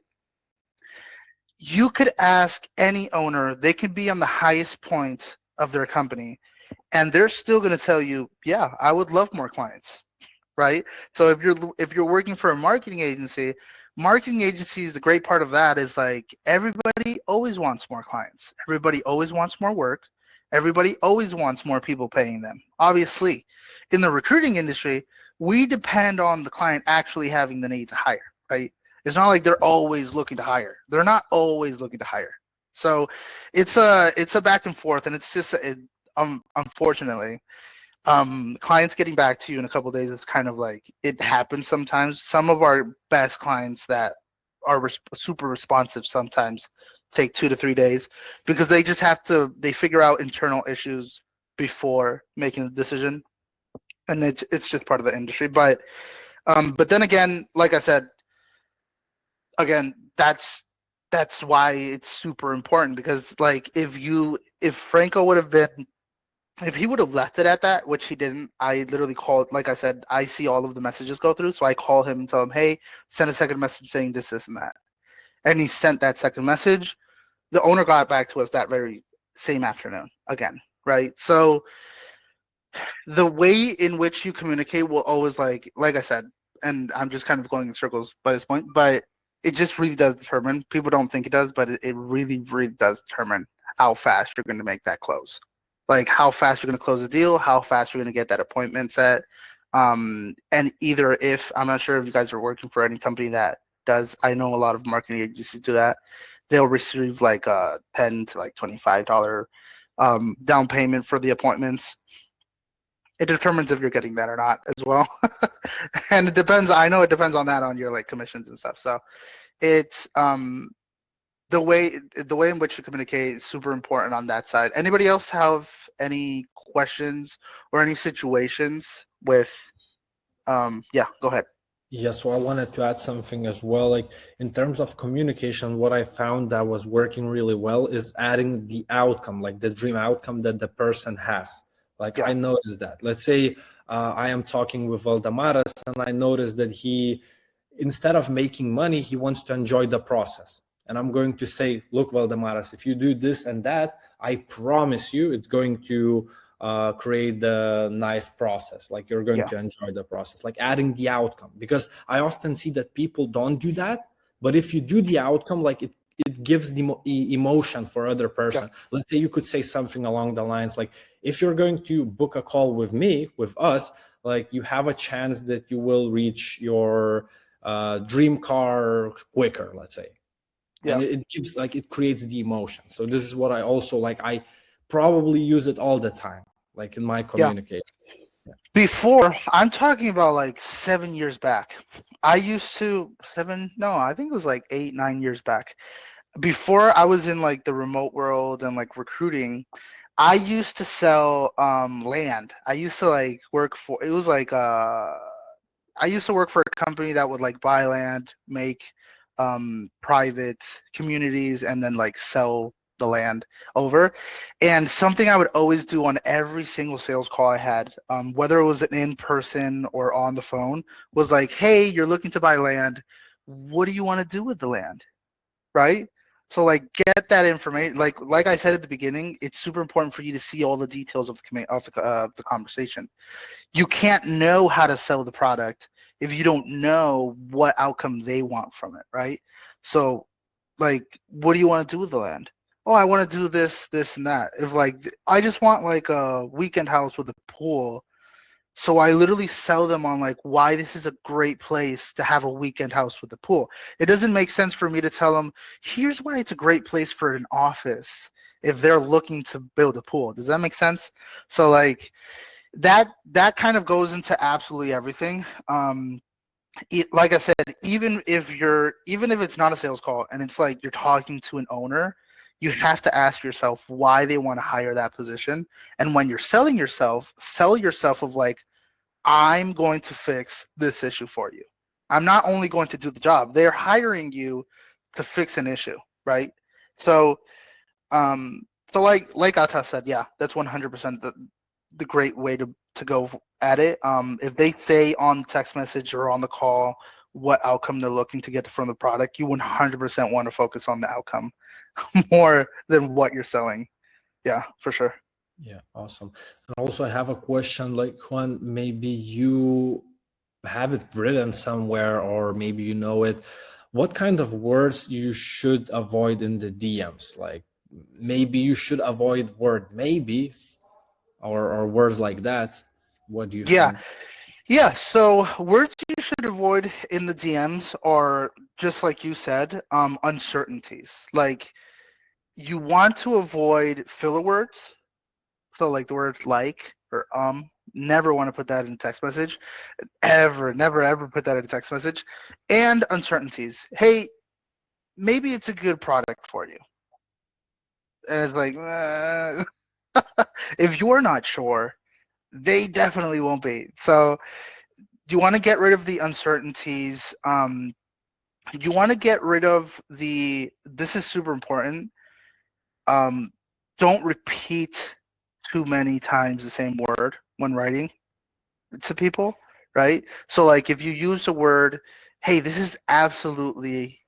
you could ask any owner, they could be on the highest point of their company, and they're still going to tell you, yeah, I would love more clients, right? So if you're working for a marketing agencies, the great part of that is like everybody always wants more clients. Everybody always wants more work. Everybody always wants more people paying them. Obviously, in the recruiting industry, we depend on the client actually having the need to hire, right? It's not like they're always looking to hire. They're not always looking to hire. So it's a back and forth, and it's just unfortunately clients getting back to you in a couple of days. It's kind of like it happens sometimes. Some of our best clients that are super responsive sometimes take 2 to 3 days because they figure out internal issues before making the decision, and it's just part of the industry. But then again, like I said, again, that's why it's super important, because like if Franco would have been, if he would have left it at that, which he didn't, I literally called, like I said, I see all of the messages go through, so I call him and tell him, hey, send a second message saying this and that. And he sent that second message. The owner got back to us that very same afternoon again, right? So the way in which you communicate will always, like I said, and I'm just kind of going in circles by this point, but it just really does determine. People don't think it does, but it really, really does determine how fast you're going to make that close. Like how fast you're going to close the deal, how fast you're going to get that appointment set. And either if, I'm not sure if you guys are working for any company that does, I know a lot of marketing agencies do that. They'll receive like a $10 to like $25 down payment for the appointments. It determines if you're getting that or not as well. And it depends, I know it depends on that, on your like commissions and stuff. So it's the way in which you communicate is super important on that side. Anybody else have any questions or any situations with yeah, go ahead. Yeah, so I wanted to add something as well. Like in terms of communication, what I found that was working really well is adding the outcome, like the dream outcome that the person has. Like I noticed that. Let's say I am talking with Valdemaras and I noticed that he, instead of making money, he wants to enjoy the process. And I'm going to say, look, Valdemaras, if you do this and that, I promise you it's going to create the nice process. Like you're going to enjoy the process, like adding the outcome. Because I often see that people don't do that. But if you do the outcome, like it gives the emotion for other person. Let's say you could say something along the lines like, if you're going to book a call with me, with us, like you have a chance that you will reach your dream car quicker, let's say. And it gives, like, it creates the emotion. So this is what I also like. I probably use it all the time, like in my communication. Before, I'm talking about like 7 years back. I used to I think it was like 8, 9 years back. Before I was in like the remote world and like recruiting, I used to sell land. I used to like work for, it was like I used to work for a company that would like buy land, make private communities, and then like sell the land over. And something I would always do on every single sales call I had, whether it was an in-person or on the phone, was like, hey, you're looking to buy land. What do you want to do with the land? Right? So like get that information. Like I said at the beginning, it's super important for you to see all the details of the conversation. You can't know how to sell the product if you don't know what outcome they want from it, right? So like, what do you want to do with the land? Oh, I want to do this, this, and that. If like, I just want like a weekend house with a pool. So I literally sell them on like why this is a great place to have a weekend house with a pool. It doesn't make sense for me to tell them, here's why it's a great place for an office if they're looking to build a pool. Does that make sense? So like that kind of goes into absolutely everything. like I said, even if it's not a sales call and it's like you're talking to an owner, you have to ask yourself why they want to hire that position. And when you're selling yourself, sell yourself of like, I'm going to fix this issue for you. I'm not only going to do the job, they're hiring you to fix an issue, right? So like Atta said, yeah, that's 100% the great way to go at it. If they say on text message or on the call what outcome they're looking to get from the product, you 100% want to focus on the outcome more than what you're selling. Yeah, for sure. Yeah, awesome. And also, I have a question. Like, Juan, maybe you have it written somewhere, or maybe you know it. What kind of words you should avoid in the DMs? Like, maybe you should avoid word maybe, or words like that. What do you Yeah. think? Yeah, so words you should avoid in the DMs are just like you said, uncertainties. Like you want to avoid filler words. So like the word like or never want to put that in a text message. Ever, never ever put that in a text message. And uncertainties. Hey, maybe it's a good product for you. And it's like, if you're not sure, they definitely won't be. So you want to get rid of the uncertainties. You want to get rid of this is super important. Don't repeat too many times the same word when writing to people, right? So like if you use a word, hey, this is absolutely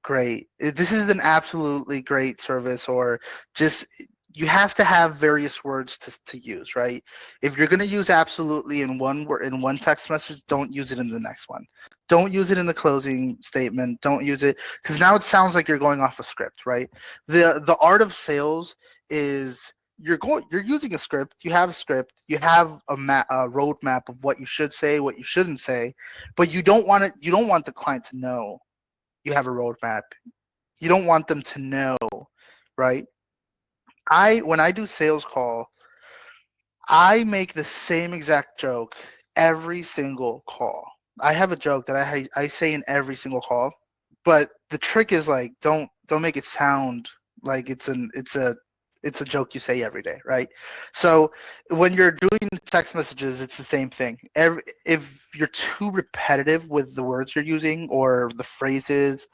great. This is an absolutely great service, or just you have to have various words to use, right? If you're going to use absolutely in one word in one text message, don't use it in the next one. Don't use it in the closing statement. Don't use it because now it sounds like you're going off a script, right? The art of sales is you're using a script. You have a script. You have a roadmap of what you should say, what you shouldn't say, but you don't want it. You don't want the client to know you have a roadmap. You don't want them to know, right? When I do sales call, I make the same exact joke every single call. I have a joke that I say in every single call, but the trick is like don't make it sound like it's a joke you say every day, right? So when you're doing text messages, it's the same thing. If you're too repetitive with the words you're using or the phrases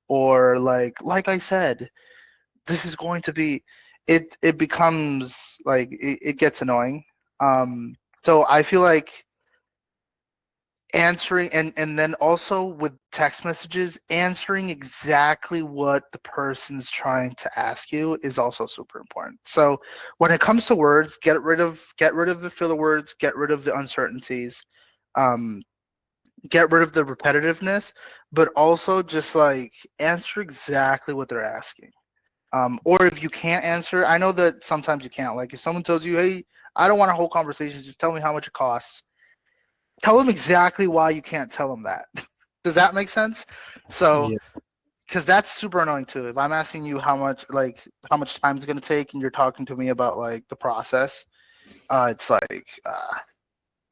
or like I said, this is going to be it becomes like it gets annoying. So I feel like answering and then also with text messages, answering exactly what the person's trying to ask you is also super important. So when it comes to words, get rid of the filler words, get rid of the uncertainties, um, get rid of the repetitiveness, but also just like answer exactly what they're asking. Or if you can't answer, I know that sometimes you can't. Like if someone tells you, "Hey, I don't want a whole conversation. Just tell me how much it costs." Tell them exactly why you can't tell them that. Does that make sense? So, Yeah. because that's super annoying too. If I'm asking you how much time it's gonna take, and you're talking to me about like the process, it's like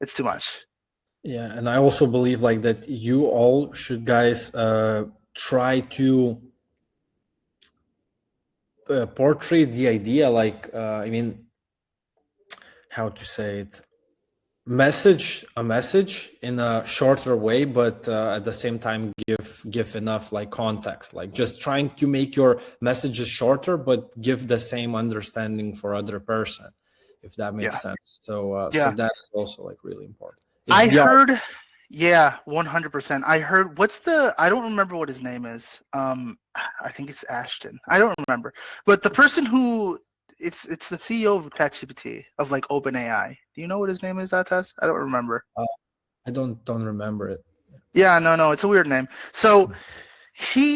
it's too much. Yeah, and I also believe like that you all should guys try to portray the idea like I mean, how to say it, message a message in a shorter way, but at the same time give enough like context, like just trying to make your messages shorter but give the same understanding for other person, if that makes Yeah, sense. So so yeah. that is also like really important. It's I the heard, yeah, 100%. I heard I don't remember what his name is. I think it's Ashton. I don't remember. But the person who it's the CEO of ChatGPT of like OpenAI. Do you know what his name is, Atas? I don't remember. I don't remember it. Yeah, no, it's a weird name. So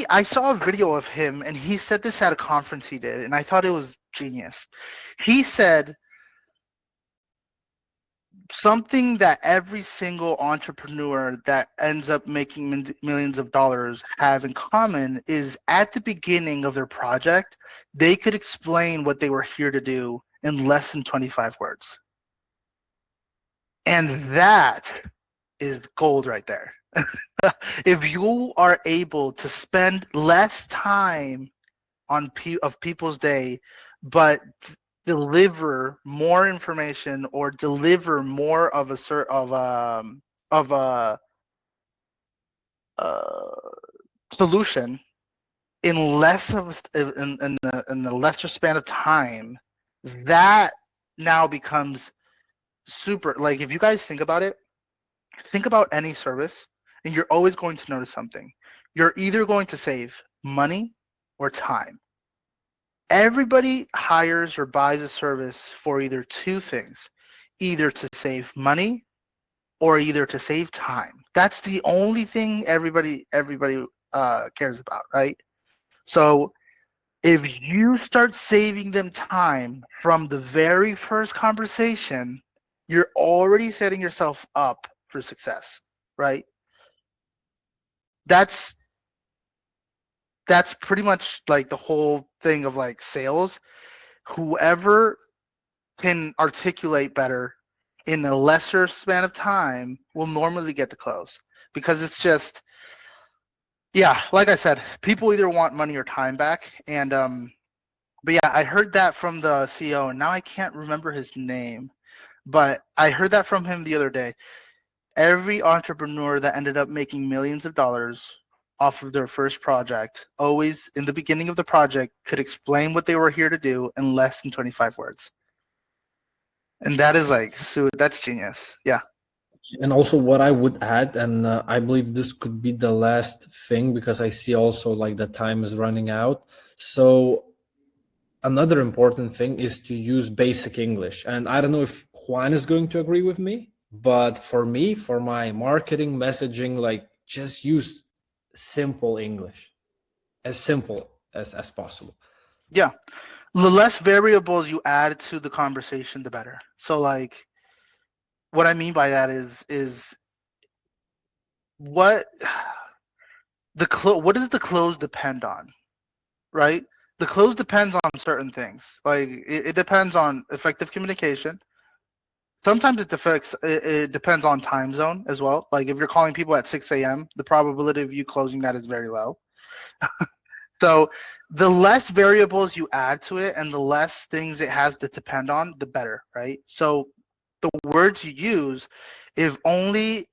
I saw a video of him and he said this at a conference he did, and I thought it was genius. He said something that every single entrepreneur that ends up making millions of dollars have in common is at the beginning of their project, they could explain what they were here to do in less than 25 words. And that is gold right there. If you are able to spend less time on people's day, but deliver more information or deliver more of a solution in less of in the lesser span of time, that now becomes super. Like, if you guys think about it, think about any service, and you're always going to notice something. You're either going to save money or time. Everybody hires or buys a service for either two things, either to save money or either to save time. That's the only thing everybody cares about, right? So if you start saving them time from the very first conversation, you're already setting yourself up for success, right? That's pretty much like the whole thing of like sales. Whoever can articulate better in a lesser span of time will normally get the close, because it's just, yeah, like I said, people either want money or time back. And but yeah, I heard that from the CEO, and now I can't remember his name, but I heard that from him the other day. Every entrepreneur that ended up making millions of dollars off of their first project, always in the beginning of the project, could explain what they were here to do in less than 25 words. And that is like, that's genius. Yeah. And also what I would add, and I believe this could be the last thing, because I see also like the time is running out. So another important thing is to use basic English. And I don't know if Juan is going to agree with me, but for me, for my marketing messaging, like, just use simple English, as simple as possible. Yeah. The less variables you add to the conversation, the better. So like, what I mean by that is what what does the close depend on, right? The close depends on certain things. Like, it depends on effective communication. Sometimes it depends on time zone as well. Like, if you're calling people at 6 a.m., the probability of you closing that is very low. So the less variables you add to it and the less things it has to depend on, the better, right? So the words you use, if only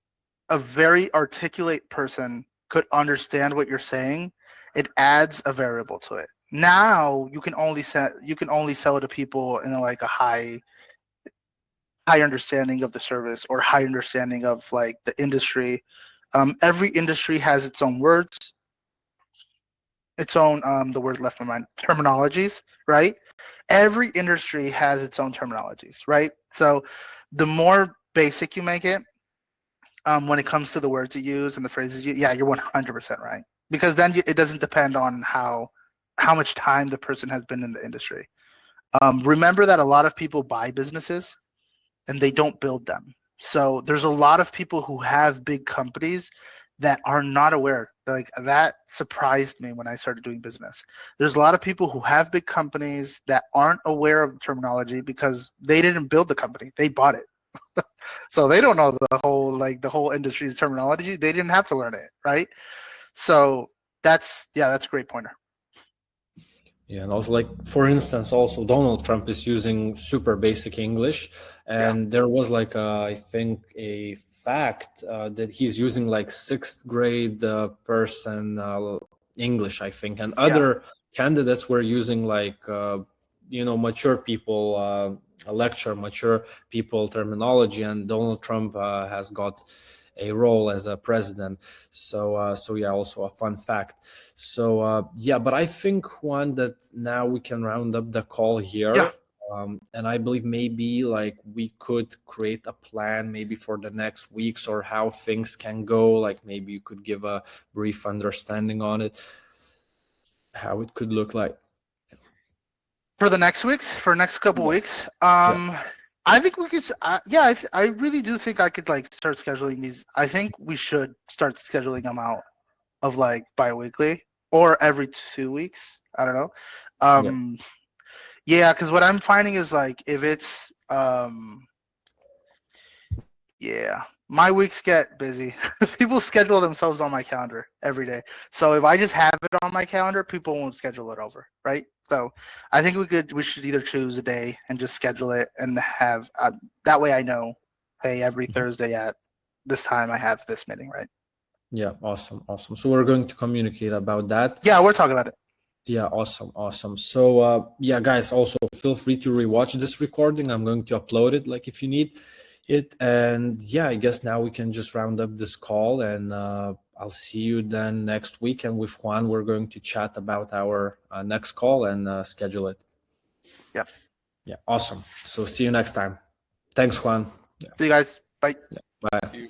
a very articulate person could understand what you're saying, it adds a variable to it. Now you can only sell it to people in like a high understanding of the service, or high understanding of like the industry. Every industry has its own words, its own the word left my mind, terminologies, right? Every industry has its own terminologies, right? So the more basic you make it, when it comes to the words you use and the phrases yeah, you're 100% right, because then it doesn't depend on how much time the person has been in the industry. Remember that a lot of people buy businesses and they don't build them. So there's a lot of people who have big companies that are not aware. Like, that surprised me when I started doing business. There's a lot of people who have big companies that aren't aware of the terminology because they didn't build the company, they bought it. So they don't know the whole industry's terminology. They didn't have to learn it, right? So that's a great pointer. Yeah, and also, like, for instance, also Donald Trump is using super basic English, and there was like I think a fact that he's using like sixth grade person English, I think, and other candidates were using like mature people mature people terminology, and Donald Trump has got a role as a president. So yeah, also a fun fact. So yeah, but I think, Juan, that now we can round up the call here. Yeah. And I believe maybe like we could create a plan maybe for the next weeks, or how things can go. Like, maybe you could give a brief understanding on it, how it could look like. For the next couple weeks, I think we could. I really do think I could like start scheduling these. I think we should start scheduling them out of like bi-weekly or every 2 weeks. I don't know. Yeah, because what I'm finding is like, if it's yeah, My weeks get busy. People schedule themselves on my calendar every day. So if I just have it on my calendar, people won't schedule it over, right? So I think we should either choose a day and just schedule it and have that way I know, hey, every Thursday at this time I have this meeting, right? Yeah, awesome. So we're going to communicate about that. Yeah, we're talking about it. Yeah, awesome. So yeah, guys, also feel free to rewatch this recording. I'm going to upload it, like if you need it. And yeah, I guess now we can just round up this call, and I'll see you then next week. And with Juan, we're going to chat about our next call and schedule it. Yep. Yeah, awesome. So see you next time. Thanks, Juan. Yeah. See you guys. Bye. Bye.